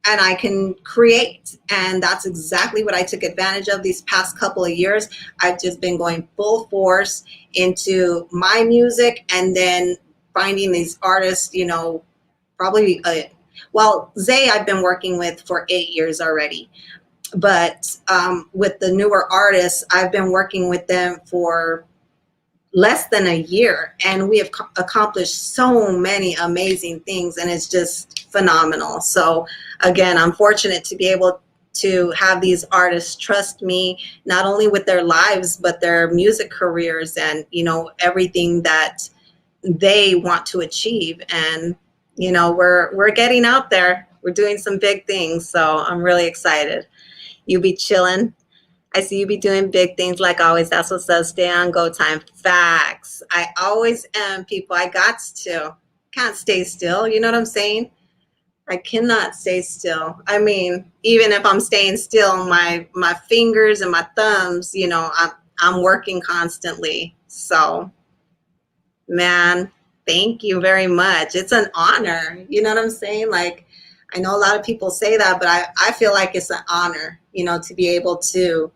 and I can create. And that's exactly what I took advantage of these past couple of years. I've just been going full force into my music and then finding these artists, probably, Zay I've been working with for 8 years already. But with the newer artists, I've been working with them for less than a year, and we have accomplished so many amazing things, and it's just phenomenal. So again, I'm fortunate to be able to have these artists trust me, not only with their lives, but their music careers and, everything that they want to achieve. And, we're getting out there. We're doing some big things. So I'm really excited. You be chilling. I see you be doing big things like always. That's what says stay on go time. Facts. I always am, people. I got to. Can't stay still. You know what I'm saying? I cannot stay still. I mean, even if I'm staying still, my fingers and my thumbs, I'm working constantly. So, man, thank you very much. It's an honor. You know what I'm saying? Like, I know a lot of people say that, but I feel like it's an honor, to be able to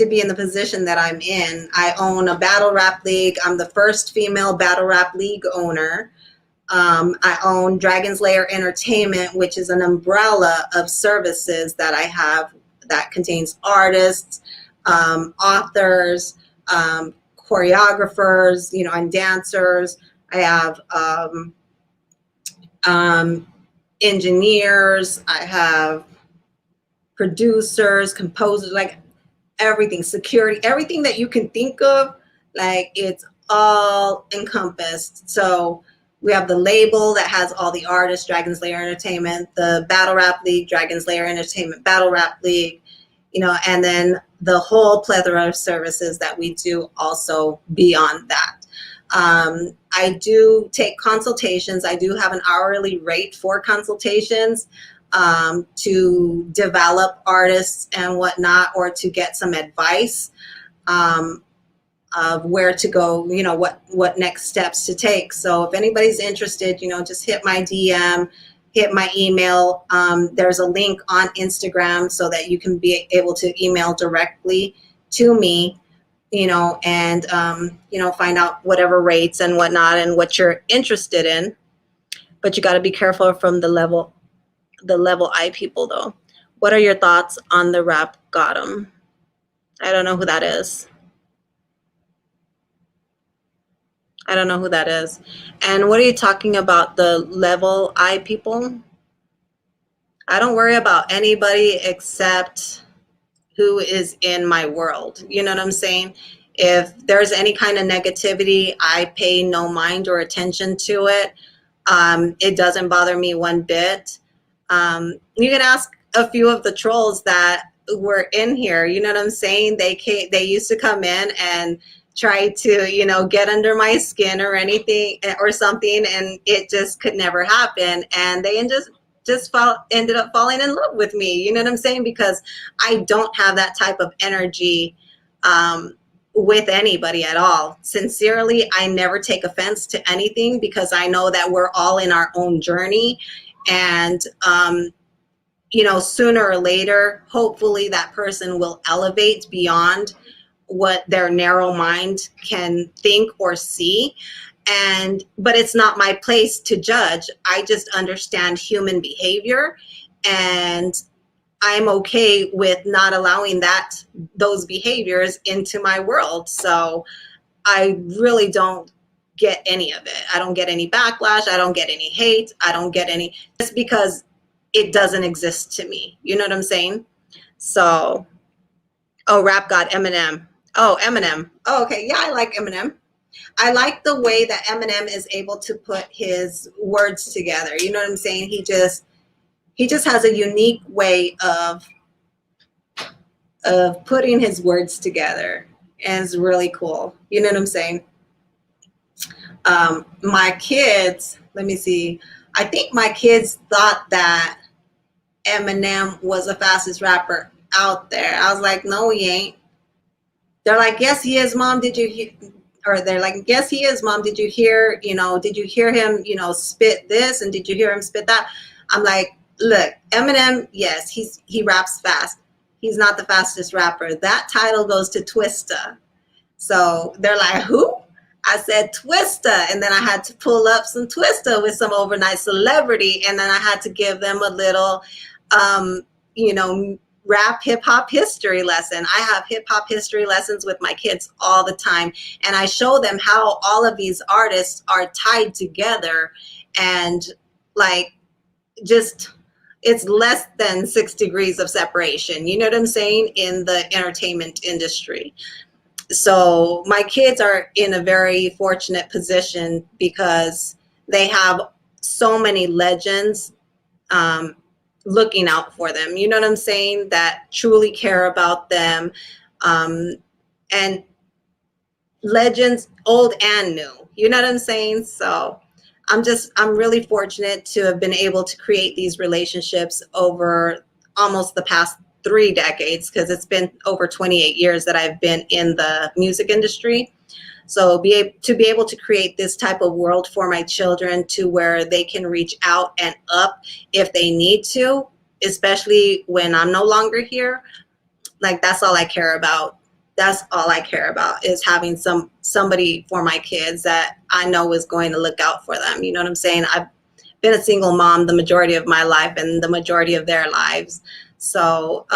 be in the position that I'm in. I own a battle rap league. I'm the first female battle rap league owner. I own Dragon's Lair Entertainment, which is an umbrella of services that I have that contains artists, authors, choreographers, and dancers. I have engineers. I have producers, composers, like everything, security, everything that you can think of, like it's all encompassed. So we have the label that has all the artists, Dragon's Lair Entertainment, the Battle Rap League, Dragon's Lair Entertainment Battle Rap League. and then the whole plethora of services that we do also beyond that. I do take consultations. I do have an hourly rate for consultations to develop artists and whatnot, or to get some advice of where to go, what next steps to take. So if anybody's interested, just hit my DM, hit my email. There's a link on Instagram so that you can be able to email directly to me, and find out whatever rates and whatnot and what you're interested in. But you got to be careful from the level I people, though. What are your thoughts on the rap Gotham? I don't know who that is. And what are you talking about, the level I people? I don't worry about anybody except who is in my world. You know what I'm saying? If there's any kind of negativity, I pay no mind or attention to it. It doesn't bother me one bit. You can ask a few of the trolls that were in here. You know what I'm saying? They used to come in and try to, get under my skin or anything or something, and it just could never happen. And they ended up falling in love with me. You know what I'm saying? Because I don't have that type of energy with anybody at all. Sincerely, I never take offense to anything, because I know that we're all in our own journey. And, sooner or later, hopefully that person will elevate beyond what their narrow mind can think or see. But it's not my place to judge. I just understand human behavior, and I'm okay with not allowing those behaviors into my world. So I really don't get any of it. I don't get any backlash. I don't get any hate. I don't get any, just because it doesn't exist to me. You know what I'm saying? So, rap god Eminem. Oh, Eminem. Oh, okay. Yeah, I like Eminem. I like the way that Eminem is able to put his words together. You know what I'm saying? He just has a unique way of putting his words together, and it's really cool. You know what I'm saying? My kids, let me see. I think my kids thought that Eminem was the fastest rapper out there. I was like, no, he ain't. They're like, yes, he is, Mom. Did you hear? Or they're like, yes, he is, Mom. Did you hear him, spit this? And did you hear him spit that? I'm like, look, Eminem, yes, he raps fast. He's not the fastest rapper. That title goes to Twista. So they're like, who? I said Twista. And then I had to pull up some Twista with some overnight celebrity. And then I had to give them a little, rap hip hop history lesson. I have hip hop history lessons with my kids all the time. And I show them how all of these artists are tied together, and it's less than 6 degrees of separation. You know what I'm saying? In the entertainment industry. So my kids are in a very fortunate position, because they have so many legends looking out for them. You know what I'm saying? That truly care about them. And legends, old and new. You know what I'm saying? So I'm really fortunate to have been able to create these relationships over almost the past 3 decades, because it's been over 28 years that I've been in the music industry. So to be able to create this type of world for my children, to where they can reach out and up if they need to, especially when I'm no longer here. That's all I care about. That's all I care about, is having somebody for my kids that I know is going to look out for them. You know what I'm saying? I've been a single mom the majority of my life and the majority of their lives. So,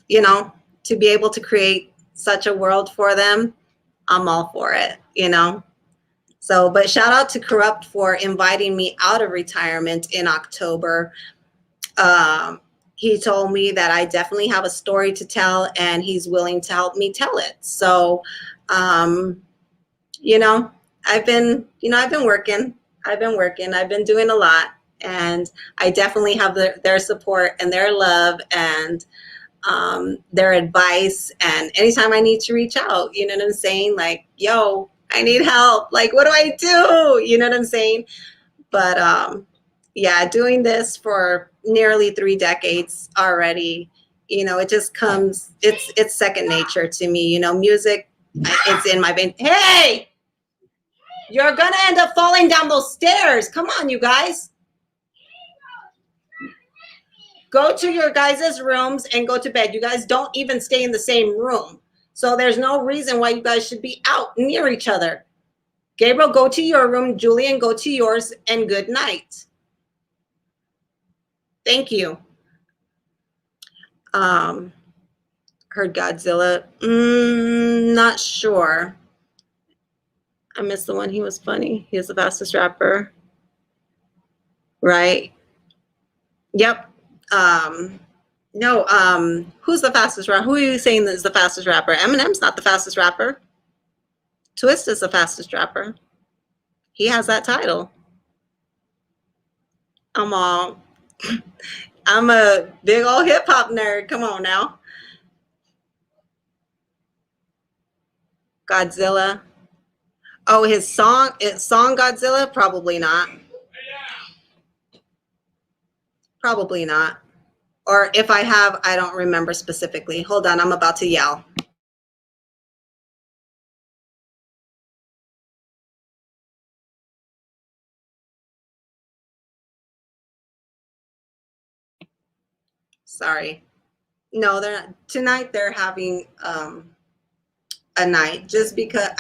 to be able to create such a world for them, I'm all for it, So, but shout out to Corrupt for inviting me out of retirement in October. He told me that I definitely have a story to tell, and he's willing to help me tell it. So, I've been working. I've been doing a lot, and I definitely have their support and their love. And their advice, and anytime I need to reach out, you know what I'm saying? Like, yo, I need help. Like, what do I do? You know what I'm saying? But yeah, doing this for nearly 3 decades already, you know, it just comes, it's second nature to me. You know, music, it's in my vein. Hey, you're gonna end up falling down those stairs. Come on, you guys. Go to your guys' rooms and go to bed. You guys don't even stay in the same room. So there's no reason why you guys should be out near each other. Gabriel, go to your room. Julian, go to yours, and good night. Thank you. Heard Godzilla. Not sure. I missed the one. He was funny. He was the fastest rapper. Right? Yep. No, who's the fastest rapper? Who are you saying is the fastest rapper? Eminem's not the fastest rapper. Twist is the fastest rapper. He has that title. I'm a big old hip hop nerd. Come on now. Godzilla. Oh, his song Godzilla? Probably not. Probably not. Or if I have, I don't remember specifically. Hold on, I'm about to yell. Sorry. No, they're not. Tonight they're having a night, just because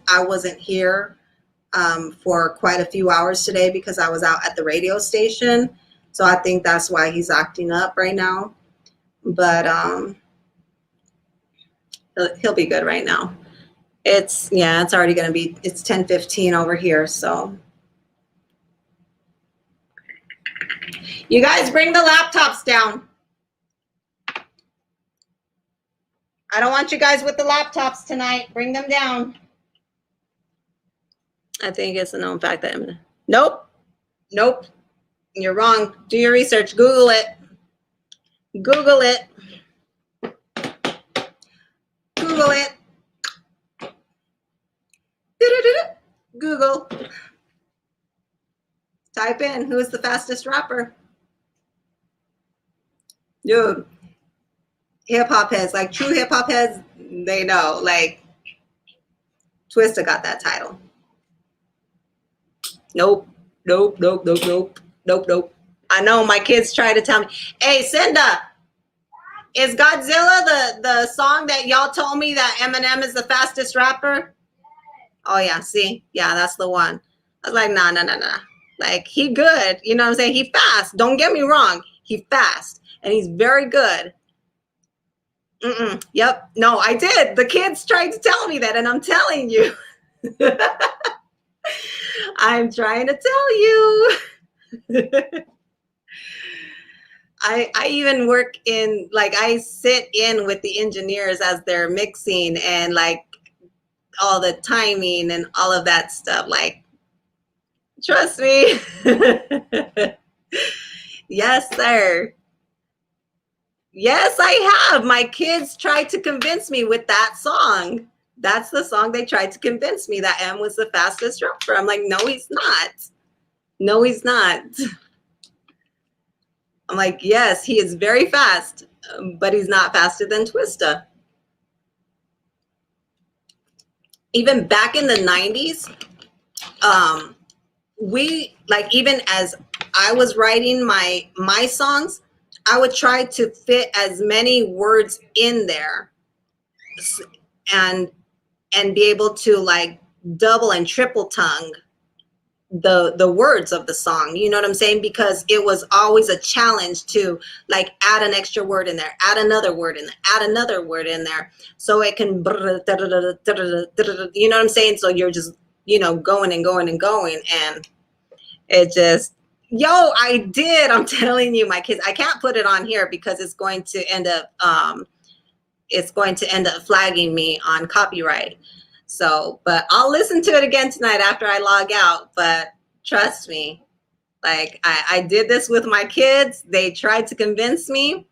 I wasn't here for quite a few hours today because I was out at the radio station. So I think that's why he's acting up right now. But he'll be good right now. It's already going to be, it's 10:15 over here. So you guys bring the laptops down. I don't want you guys with the laptops tonight. Bring them down. I think it's a known fact that Nope. You're wrong. Do your research. Google it. Google it. Google it. Google. Type in who's the fastest rapper. Dude. Hip hop heads, like true hip hop heads, they know. Like Twista got that title. Nope. I know my kids try to tell me, hey, Cinda, is Godzilla the song that y'all told me that Eminem is the fastest rapper? Oh yeah, see? Yeah, that's the one. I was like, nah. Like, he good. You know what I'm saying? He fast. Don't get me wrong. He fast. And he's very good. Yep. No, I did. The kids tried to tell me that, and I'm telling you. I'm trying to tell you. I even work in, like, I sit in with the engineers as they're mixing and like all the timing and all of that stuff. Like, trust me. Yes, sir. Yes, I have. My kids tried to convince me with that song. That's the song they tried to convince me that M was the fastest rapper. I'm like, no, he's not. No, he's not. I'm like, yes, he is very fast, but he's not faster than Twista. Even back in the 90s, even as I was writing my songs, I would try to fit as many words in there and be able to like double and triple tongue the words of the song. You know what I'm saying? Because it was always a challenge to like add an extra word in there, add another word in there, add another word in there. So it can, you know what I'm saying? So you're just, going and going and going. And it just, I did. I'm telling you, my kids, I can't put it on here because it's going to end up, flagging me on copyright. So, but I'll listen to it again tonight after I log out. But trust me, like I did this with my kids. They tried to convince me.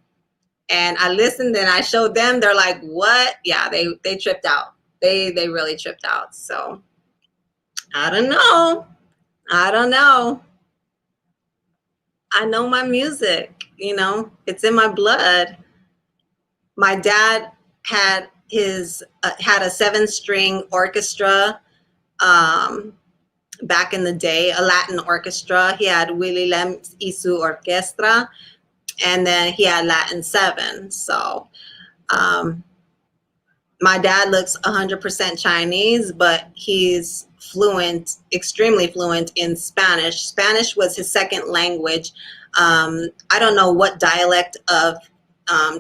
And I listened and I showed them. They're like, what? Yeah, they tripped out. They really tripped out. So I don't know. I don't know. I know my music, you know, it's in my blood. My dad had had a 7-string orchestra back in the day, a Latin orchestra. He had Willy Lem y su Orquestra, and then he had Latin 7. So my dad looks 100% Chinese, but he's fluent, extremely fluent in Spanish. Spanish was his second language. I don't know what dialect of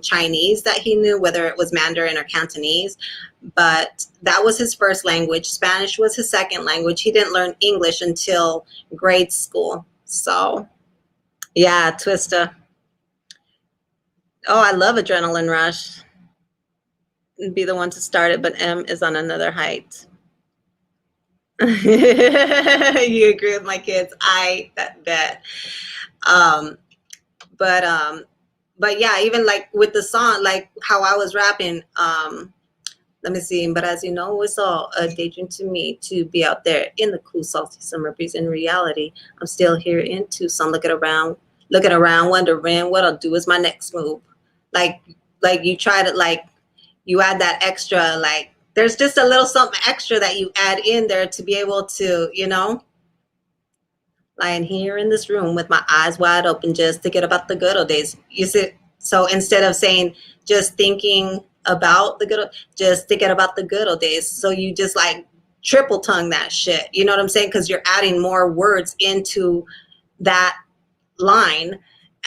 Chinese that he knew, whether it was Mandarin or Cantonese, but that was his first language. Spanish was his second language. He didn't learn English until grade school. So yeah, Twista. Oh, I love Adrenaline Rush. Be the one to start it, but M is on another height. You agree with my kids? I bet. But yeah, even like with the song, like how I was rapping, let me see. But as you know, it's all a daydream to me to be out there in the cool, salty summer breeze. In reality, I'm still here in Tucson, looking around, wondering what I'll do is my next move. Like you try to you add that extra, like there's just a little something extra that you add in there to be able to, you know, lying here in this room with my eyes wide open, just thinking about the good old days. You see, so instead of saying just thinking about just thinking about the good old days. So you just like triple tongue that shit. You know what I'm saying? Because you're adding more words into that line.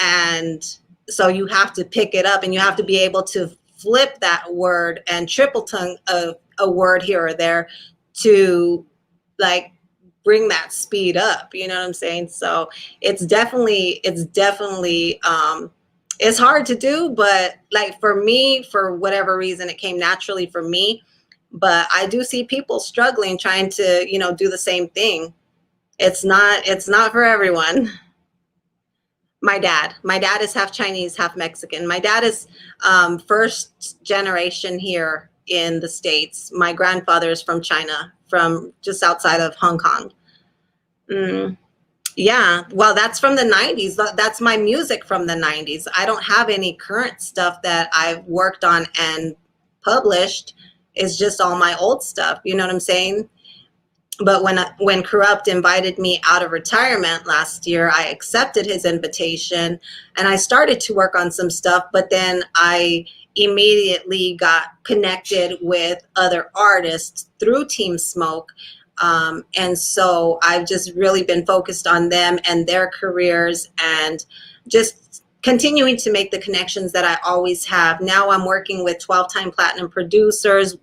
And so you have to pick it up and you have to be able to flip that word and triple tongue a word here or there to like bring that speed up. You know what I'm saying? So it's definitely it's hard to do, but like for me, for whatever reason, it came naturally for me. But I do see people struggling trying to, you know, do the same thing. It's not for everyone. My dad is half Chinese, half Mexican. My dad is first generation here in the States. My grandfather is from China, from just outside of Hong Kong. Yeah, well, that's from the 90s. That's my music from the 90s. I don't have any current stuff that I've worked on and published. It's just all my old stuff. You know what I'm saying? But when Corrupt invited me out of retirement last year, I accepted his invitation and I started to work on some stuff, but then I immediately got connected with other artists through Team Smoke. And so I've just really been focused on them and their careers and just continuing to make the connections that I always have. Now I'm working with 12-time platinum producers,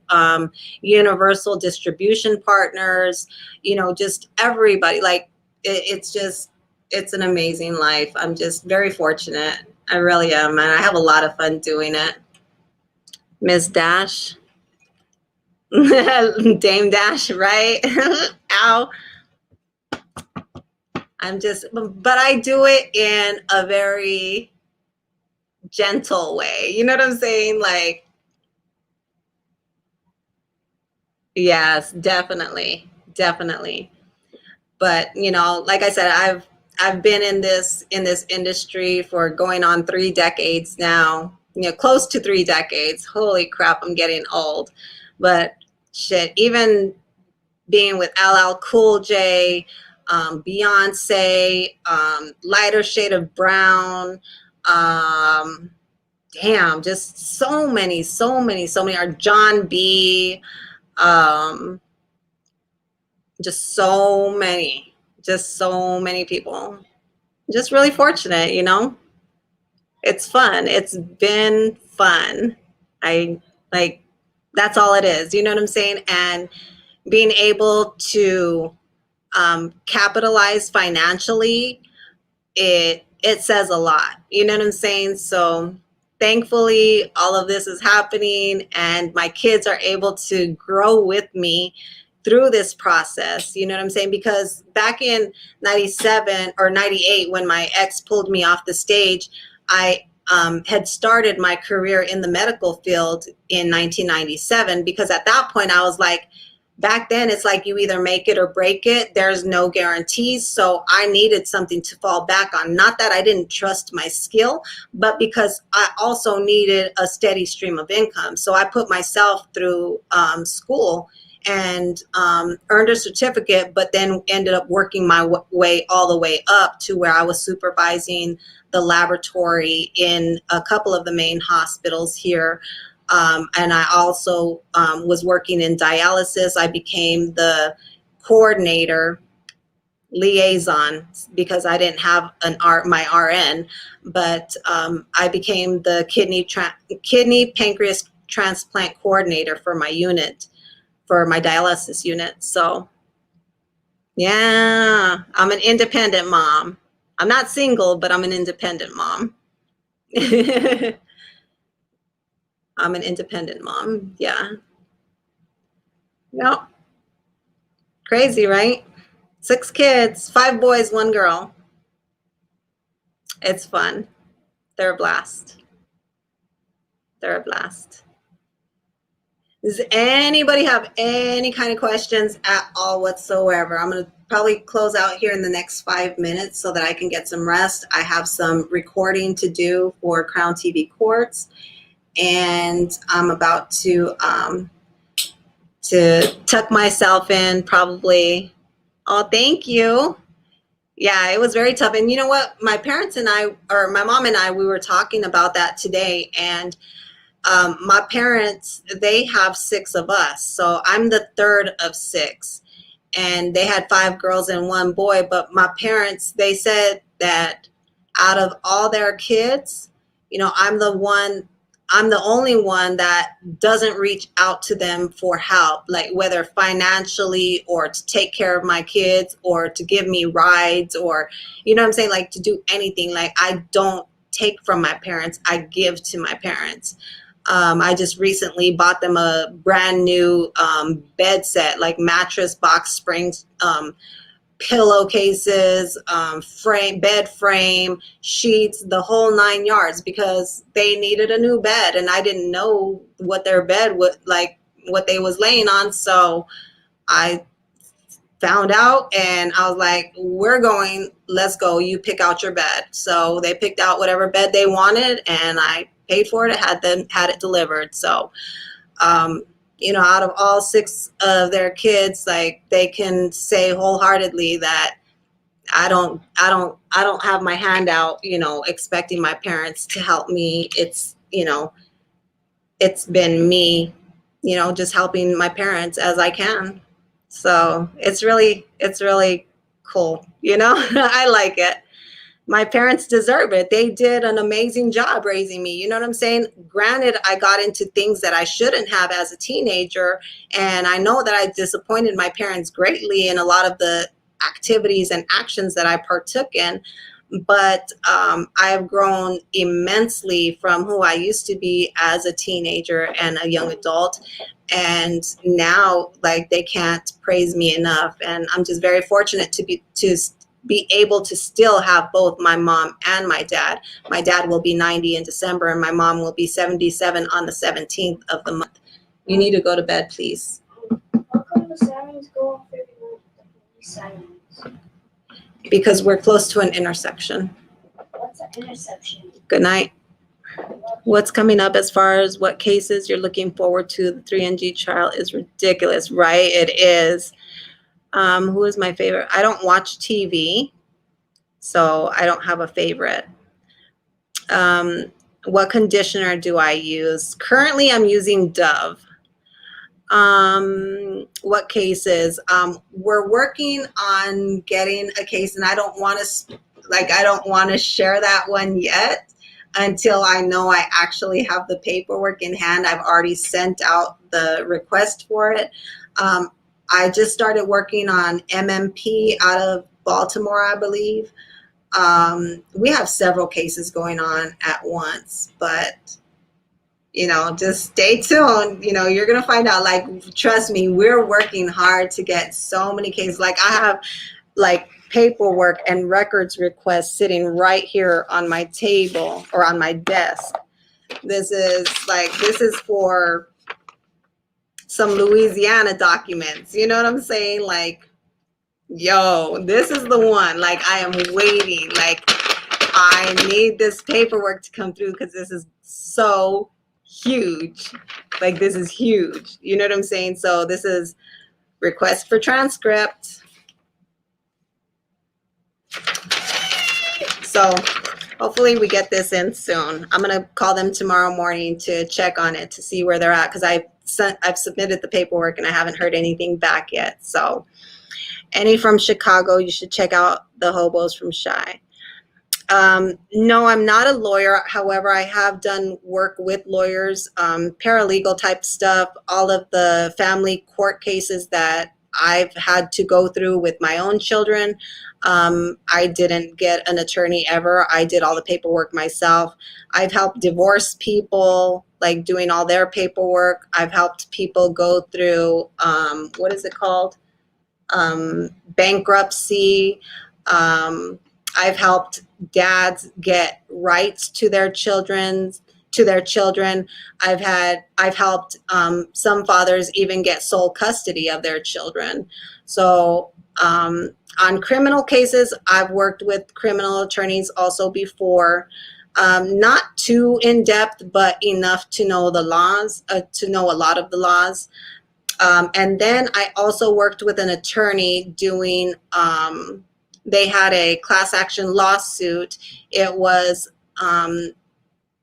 Universal distribution partners, you know, just everybody. Like it's an amazing life. I'm just very fortunate. I really am. And I have a lot of fun doing it. Miss Dash. Dame Dash, right? Ow. But I do it in a very gentle way. You know what I'm saying? Like, yes, definitely. But, you know, like I said, I've been in this industry for going on 3 decades now, you know, close to 3 decades. Holy crap, I'm getting old. But shit, even being with LL Cool J, Beyonce, Lighter Shade of Brown, damn, just so many, are John B, just so many people. Just really fortunate, you know. It's fun. It's been fun. That's all it is. You know what I'm saying? And being able to capitalize financially, it says a lot. You know what I'm saying? So thankfully, all of this is happening and my kids are able to grow with me through this process. You know what I'm saying? Because back in 97 or 98, when my ex pulled me off the stage, I had started my career in the medical field in 1997, because at that point I was like, back then it's like you either make it or break it. There's no guarantees. So I needed something to fall back on. Not that I didn't trust my skill, but because I also needed a steady stream of income. So I put myself through school and earned a certificate, but then ended up working my way all the way up to where I was supervising the laboratory in a couple of the main hospitals here. And I also was working in dialysis. I became the coordinator liaison because I didn't have my RN, but I became the kidney pancreas transplant coordinator for my unit, for my dialysis unit. So yeah, I'm an independent mom. I'm not single, but I'm an independent mom. I'm an independent mom. Yeah. Yep. Crazy, right? 6 kids, 5 boys, 1 girl. It's fun. They're a blast. They're a blast. Does anybody have any kind of questions at all whatsoever? I'm going to probably close out here in the next 5 minutes so that I can get some rest. I have some recording to do for Crown TV Courts, and I'm about to tuck myself in probably. Oh, thank you. Yeah, it was very tough. And you know what? My parents and I, or my mom and I, we were talking about that today. And my parents, they have 6 of us. So I'm the 3rd of 6. And they had 5 girls and 1 boy. But my parents, they said that out of all their kids, you know, I'm the only one that doesn't reach out to them for help, like whether financially or to take care of my kids or to give me rides or, you know what I'm saying, like to do anything. Like I don't take from my parents, I give to my parents. I just recently bought them a brand new bed set, like mattress, box springs, pillowcases, bed frame, sheets, the whole 9 yards, because they needed a new bed and I didn't know what their bed would like, what they was laying on. So I found out and I was like, we're going, let's go, you pick out your bed. So they picked out whatever bed they wanted and I paid for it. I had it delivered. So you know, out of all 6 of their kids, like they can say wholeheartedly that I don't have my hand out, you know, expecting my parents to help me. It's, you know, it's been me, you know, just helping my parents as I can. So it's really cool. You know, I like it. My parents deserve it. They did an amazing job raising me. You know what I'm saying? Granted, I got into things that I shouldn't have as a teenager. And I know that I disappointed my parents greatly in a lot of the activities and actions that I partook in. But I've grown immensely from who I used to be as a teenager and a young adult. And now, like, they can't praise me enough. And I'm just very fortunate to be able to still have both my mom and my dad. My dad will be 90 in December and my mom will be 77 on the 17th of the month. You need to go to bed, please. How come the sirens go off every night? The sirens. Because we're close to an intersection. What's an interception? Good night. What's coming up as far as what cases you're looking forward to? The 3NG trial is ridiculous, right? It is. Who is my favorite? I don't watch TV, so I don't have a favorite. What conditioner do I use? Currently, I'm using Dove. What cases? We're working on getting a case, and I don't want to share that one yet until I know I actually have the paperwork in hand. I've already sent out the request for it. I just started working on MMP out of Baltimore, I believe. We have several cases going on at once, but, you know, just stay tuned. You know, you're going to find out, like, trust me, we're working hard to get so many cases. Like, I have like paperwork and records requests sitting right here on my table or on my desk. This is for some Louisiana documents. You know what I'm saying? Like, yo, this is the one. Like, I am waiting. Like, I need this paperwork to come through because this is so huge. Like, this is huge. You know what I'm saying? So this is request for transcript. So hopefully we get this in soon. I'm going to call them tomorrow morning to check on it to see where they're at, because I've submitted the paperwork and I haven't heard anything back yet. So any from Chicago, you should check out the Hobos from Chi. No, I'm not a lawyer. However, I have done work with lawyers, paralegal type stuff, all of the family court cases that I've had to go through with my own children. I didn't get an attorney ever. I did all the paperwork myself. I've helped divorce people, like doing all their paperwork. I've helped people go through, what is it called? Bankruptcy. I've helped dads get rights to their children. I've helped some fathers even get sole custody of their children. So on criminal cases, I've worked with criminal attorneys also before. Not too in depth, but enough to know the laws, to know a lot of the laws. And then I also worked with an attorney doing, they had a class action lawsuit. It was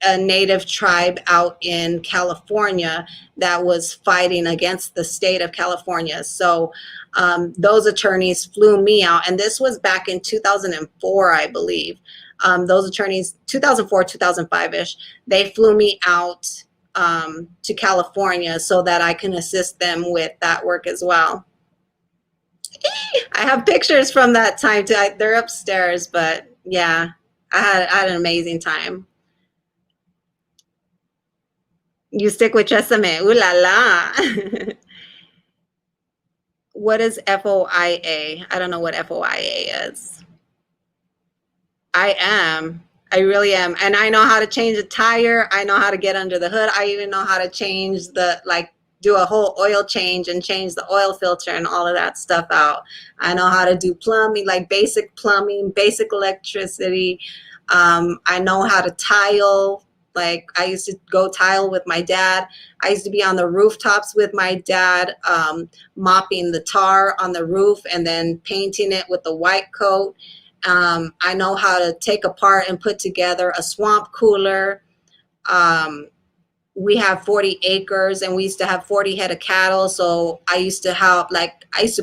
a native tribe out in California that was fighting against the state of California. So those attorneys flew me out, and this was back in 2004, I believe. Those attorneys, 2004, 2005-ish, they flew me out to California so that I can assist them with that work as well. I have pictures from that time too. They're upstairs, but yeah, I had an amazing time. You stick with Chesame. Ooh la la. What is FOIA? I don't know what FOIA is. I really am. And I know how to change a tire. I know how to get under the hood. I even know how to change do a whole oil change and change the oil filter and all of that stuff out. I know how to do plumbing, like basic plumbing, basic electricity. I know how to tile. Like, I used to go tile with my dad. I used to be on the rooftops with my dad, mopping the tar on the roof and then painting it with the white coat. I know how to take apart and put together a swamp cooler. We have 40 acres and we used to have 40 head of cattle. So I used to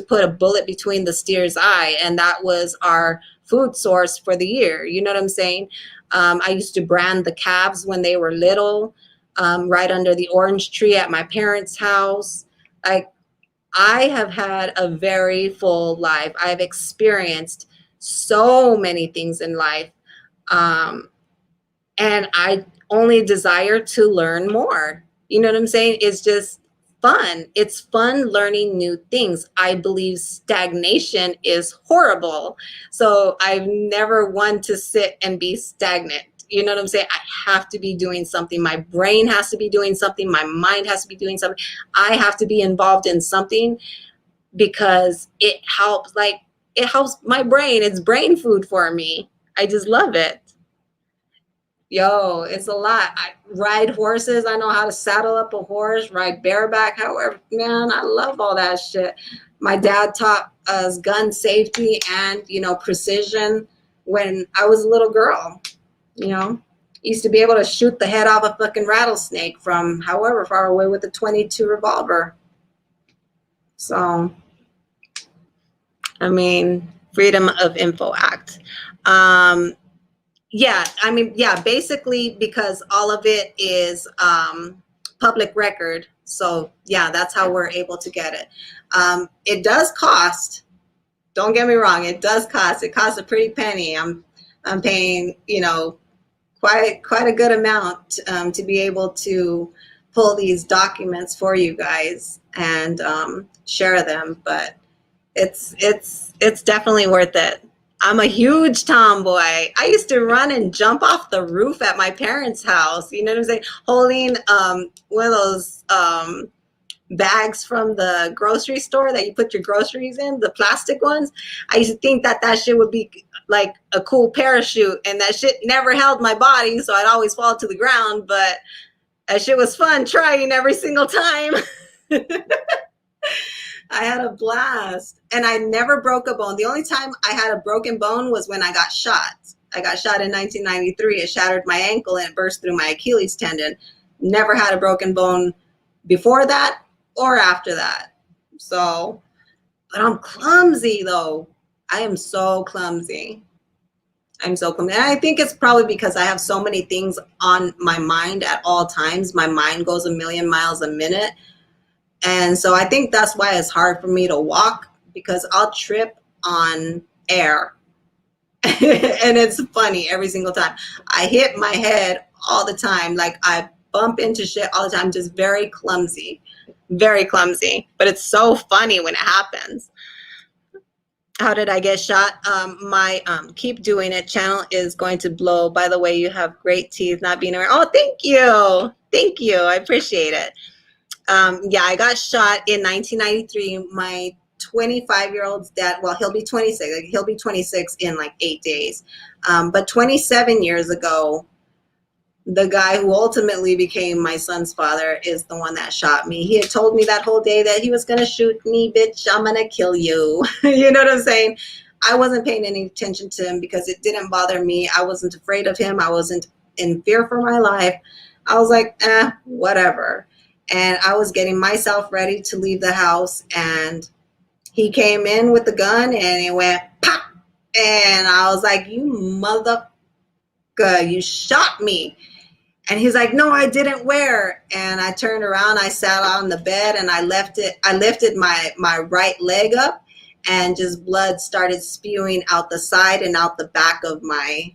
put a bullet between the steer's eye, and that was our food source for the year. You know what I'm saying? I used to brand the calves when they were little, right under the orange tree at my parents' house. Like, I have had a very full life. I've experienced so many things in life. And I only desire to learn more. You know what I'm saying? It's just fun. It's fun learning new things. I believe stagnation is horrible. So I've never wanted to sit and be stagnant. You know what I'm saying? I have to be doing something. My brain has to be doing something. My mind has to be doing something. I have to be involved in something because it helps my brain. It's brain food for me. I just love it. Yo, it's a lot. I ride horses. I know how to saddle up a horse, ride bareback. However, man, I love all that shit. My dad taught us gun safety and, precision when I was a little girl. Used to be able to shoot the head off a fucking rattlesnake from however far away with a .22 revolver. So, I mean, Freedom of Info Act. Basically because all of it is public record. So yeah, that's how we're able to get it. It does cost. Don't get me wrong, it does cost. It costs a pretty penny. I'm paying, quite a good amount to be able to pull these documents for you guys and share them. But It's definitely worth it. I'm a huge tomboy. I used to run and jump off the roof at my parents' house. You know what I'm saying? Holding one of those bags from the grocery store that you put your groceries in, the plastic ones. I used to think that that shit would be like a cool parachute, and that shit never held my body, so I'd always fall to the ground. But that shit was fun trying every single time. I had a blast, and I never broke a bone. The only time I had a broken bone was when I got shot. I got shot in 1993. It shattered my ankle and it burst through my Achilles tendon. Never had a broken bone before that or after that. So, but I'm clumsy though. I am so clumsy. I'm so clumsy. And I think it's probably because I have so many things on my mind at all times. My mind goes a million miles a minute. And so I think that's why it's hard for me to walk, because I'll trip on air. And it's funny every single time. I hit my head all the time. Like I bump into shit all the time, just very clumsy, but it's so funny when it happens. How did I get shot? My Keep Doing It channel is going to blow. By the way, you have great teeth, not being around. Oh, thank you, I appreciate it. Yeah, I got shot in 1993. My 25-year-old's dad, well, he'll be 26. Like, he'll be 26 in like 8 days. But 27 years ago, the guy who ultimately became my son's father is the one that shot me. He had told me that whole day that he was going to shoot me, bitch, I'm going to kill you. You know what I'm saying? I wasn't paying any attention to him because it didn't bother me. I wasn't afraid of him. I wasn't in fear for my life. I was like, whatever. And I was getting myself ready to leave the house, and he came in with the gun and it went pop. And I was like, you motherfucker, you shot me. And he's like, no, I didn't wear. And I turned around, I sat on the bed, and I lifted my right leg up, and just blood started spewing out the side and out the back of my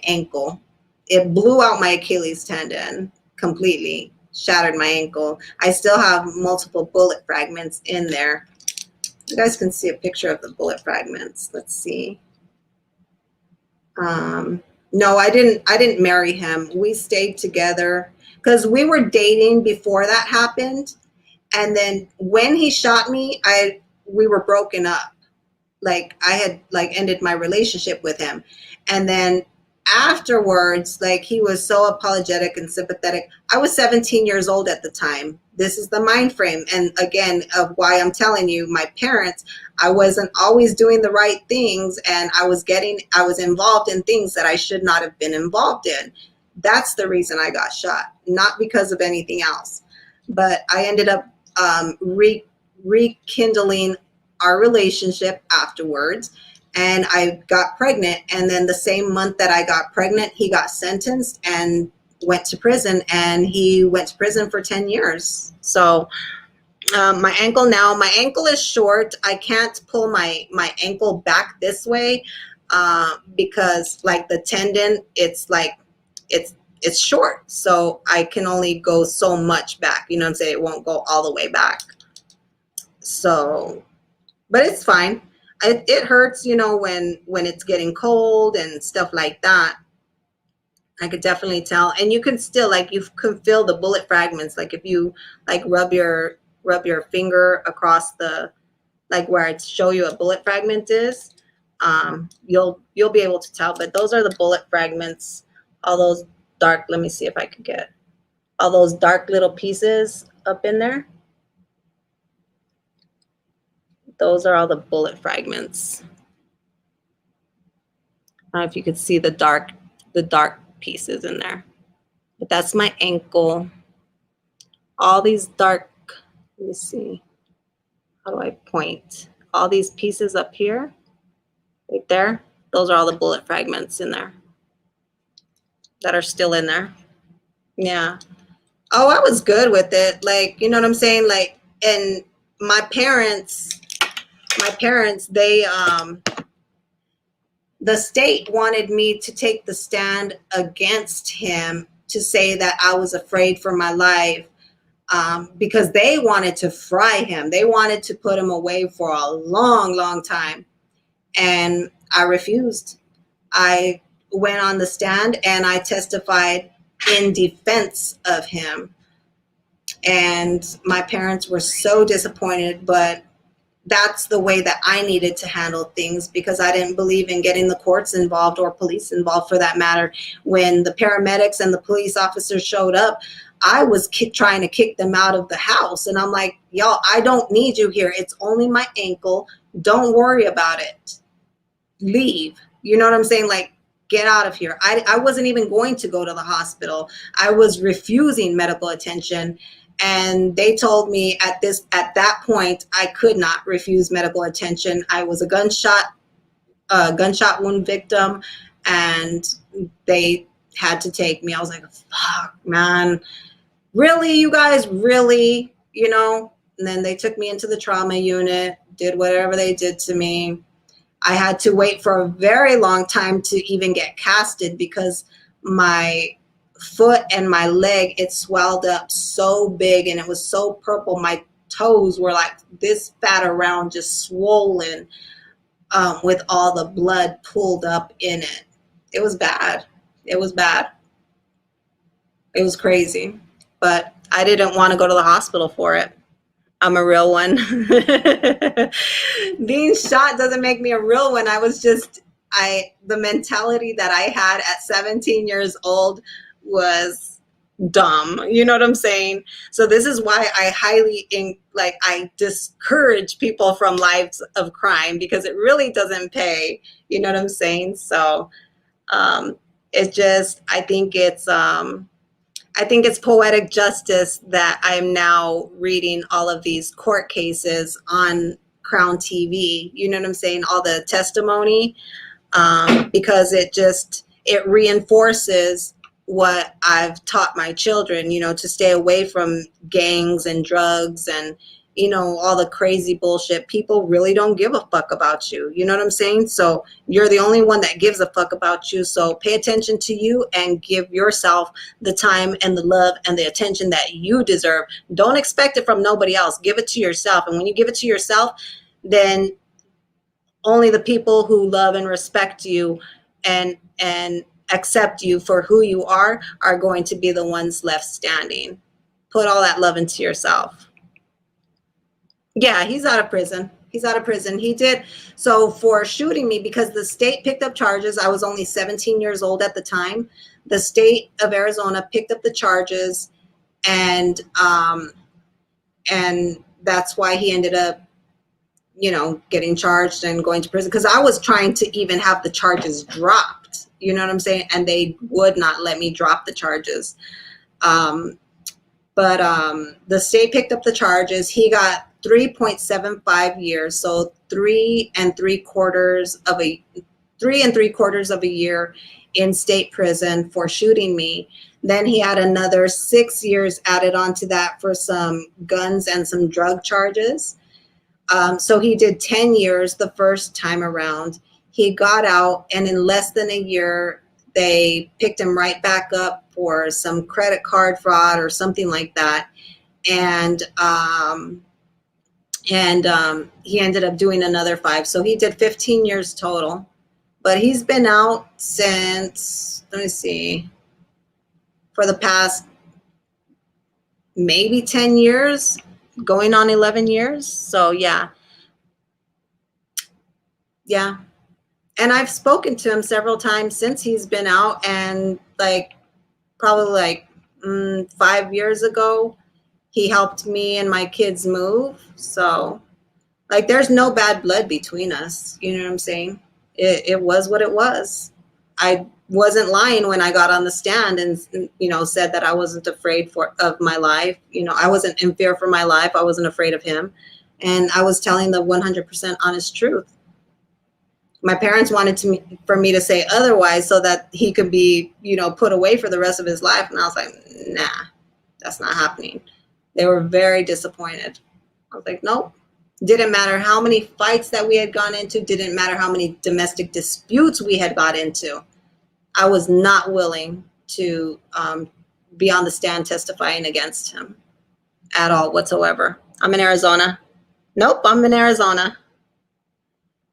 ankle. It blew out my Achilles tendon completely, shattered my ankle. I still have multiple bullet fragments in there. You guys can see a picture of the bullet fragments. Let's see. No, I didn't marry him. We stayed together because we were dating before that happened. And then when he shot me, we were broken up. Like I had like ended my relationship with him. And then afterwards, like he was so apologetic and sympathetic. I was 17 years old at the time. This is the mind frame. And again, of why I'm telling you, my parents, I wasn't always doing the right things, and I was involved in things that I should not have been involved in. That's the reason I got shot, not because of anything else. But I ended up rekindling our relationship afterwards, and I got pregnant. And then the same month that I got pregnant, he got sentenced and went to prison, and he went to prison for 10 years. So my ankle is short. I can't pull my ankle back this way because like the tendon, it's short. So I can only go so much back. You know what I'm saying? It won't go all the way back. So, but it's fine. It hurts, you know, when it's getting cold and stuff like that. I could definitely tell. And you can still, like, you can feel the bullet fragments. Like if you like rub your finger across the, like where I'd show you a bullet fragment is, you'll be able to tell. But those are the bullet fragments, all those dark, let me see if I could get all those dark little pieces up in there. Those are all the bullet fragments. I don't know if you could see the dark pieces in there. But that's my ankle. All these dark, let me see. How do I point? All these pieces up here, right there, those are all the bullet fragments in there that are still in there. Yeah. Oh, I was good with it. Like, you know what I'm saying? Like, and my parents, they, the state wanted me to take the stand against him, to say that I was afraid for my life. because they wanted to fry him. They wanted to put him away for a long, long time. And I refused. I went on the stand and I testified in defense of him. And my parents were so disappointed, but that's the way that I needed to handle things, because I didn't believe in getting the courts involved or police involved for that matter. When the paramedics and the police officers showed up, I was trying to kick them out of the house. And I'm like, y'all, I don't need you here. It's only my ankle. Don't worry about it. Leave. You know what I'm saying? Like, get out of here. I wasn't even going to go to the hospital. I was refusing medical attention. And they told me at that point, I could not refuse medical attention. I was a gunshot wound victim, and they had to take me. I was like, fuck, man. Really, you guys, really? You know? And then they took me into the trauma unit, did whatever they did to me. I had to wait for a very long time to even get casted, because my foot and my leg, it swelled up so big and it was so purple. My toes were like this fat around, just swollen, with all the blood pulled up in it. It was bad. It was bad. It was crazy. But I didn't want to go to the hospital for it. I'm a real one. Being shot doesn't make me a real one. The mentality that I had at 17 years old was dumb. You know what I'm saying? So this is why I I discourage people from lives of crime, because it really doesn't pay. You know what I'm saying? So I think it's poetic justice that I'm now reading all of these court cases on Crown TV. You know what I'm saying? All the testimony, because it reinforces what I've taught my children, you know, to stay away from gangs and drugs and, you know, all the crazy bullshit. People really don't give a fuck about you. You know what I'm saying? So you're the only one that gives a fuck about you. So pay attention to you and give yourself the time and the love and the attention that you deserve. Don't expect it from nobody else. Give it to yourself. And when you give it to yourself, then only the people who love and respect you and accept you for who you are going to be the ones left standing. Put all that love into yourself. Yeah, he's out of prison. He's out of prison. He did. So for shooting me, because the state picked up charges, I was only 17 years old at the time. The state of Arizona picked up the charges, and that's why he ended up, you know, getting charged and going to prison. Because I was trying to even have the charges dropped. You know what I'm saying? And they would not let me drop the charges. But the state picked up the charges. He got 3.75 years, so 3 3.75 of a year in state prison for shooting me. Then he had another 6 years added onto that for some guns and some drug charges. So he did 10 years the first time around. He got out, and in less than a year, they picked him right back up for some credit card fraud or something like that. And he ended up doing another 5. So he did 15 years total. But he's been out since, let me see, for the past maybe 10 years, going on 11 years. So yeah. Yeah. And I've spoken to him several times since he's been out, and probably 5 years ago, he helped me and my kids move. So there's no bad blood between us. You know what I'm saying? It was what it was. I wasn't lying when I got on the stand and, you know, said that I wasn't afraid of my life. You know, I wasn't in fear for my life. I wasn't afraid of him. And I was telling the 100% honest truth. My parents wanted for me to say otherwise so that he could be, you know, put away for the rest of his life. And I was like, nah, that's not happening. They were very disappointed. I was like, nope. Didn't matter how many fights that we had gone into. Didn't matter how many domestic disputes we had got into. I was not willing to be on the stand testifying against him. at all whatsoever. I'm in Arizona. Nope, I'm in Arizona.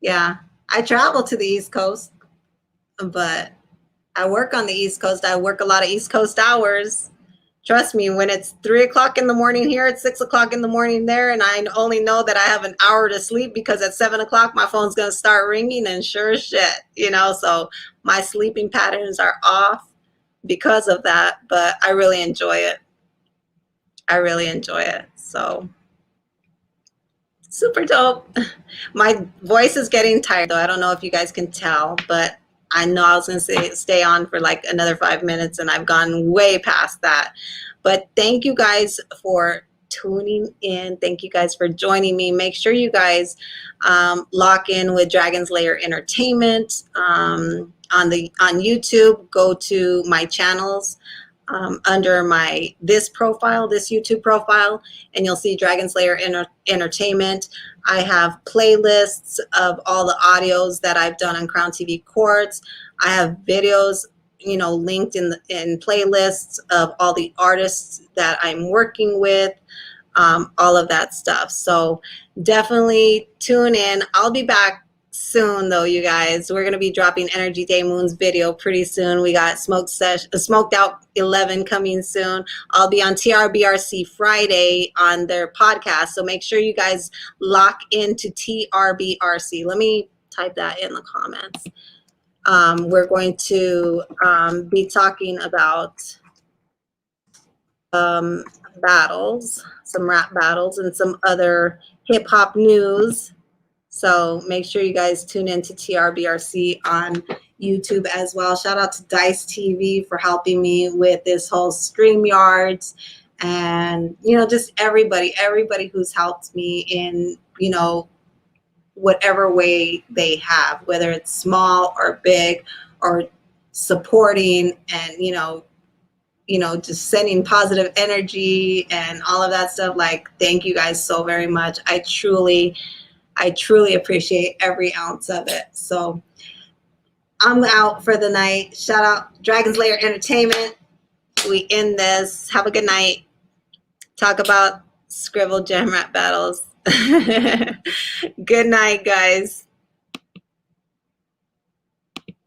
Yeah, I travel to the East Coast, but I work on the East Coast. I work a lot of East Coast hours. Trust me, when it's 3 o'clock in the morning here, it's 6 o'clock in the morning there, and I only know that I have an hour to sleep because at 7 o'clock my phone's gonna start ringing, and sure as shit, you know. So my sleeping patterns are off because of that, but I really enjoy it. I really enjoy it. So super dope. My voice is getting tired though. I don't know if you guys can tell, but I know I was going to stay on for like another 5 minutes, and I've gone way past that. But thank you guys for tuning in. Thank you guys for joining me. Make sure you guys lock in with Dragon's Lair Entertainment on YouTube. Go to my channels under this YouTube profile, and you'll see Dragon's Lair Entertainment. I have playlists of all the audios that I've done on Crown TV Courts. I have videos, you know, linked in playlists of all the artists that I'm working with, all of that stuff. So definitely tune in. I'll be back soon though, you guys. We're going to be dropping Energy Day Moon's video pretty soon. We got Smoked Out 11 coming soon. I'll be on TRBRC Friday on their podcast, so make sure you guys lock into TRBRC. Let me type that in the comments. We're going to be talking about battles, some rap battles, and some other hip-hop news. So make sure you guys tune in to TRBRC on YouTube as well. Shout out to Dice TV for helping me with this whole StreamYards, and, you know, just everybody who's helped me in, you know, whatever way they have, whether it's small or big, or supporting and, you know, just sending positive energy and all of that stuff. Like, thank you guys so very much. I truly appreciate every ounce of it. So I'm out for the night. Shout out Dragon's Lair Entertainment. We end this. Have a good night. Talk about Scribble Jam Rap battles. Good night, guys.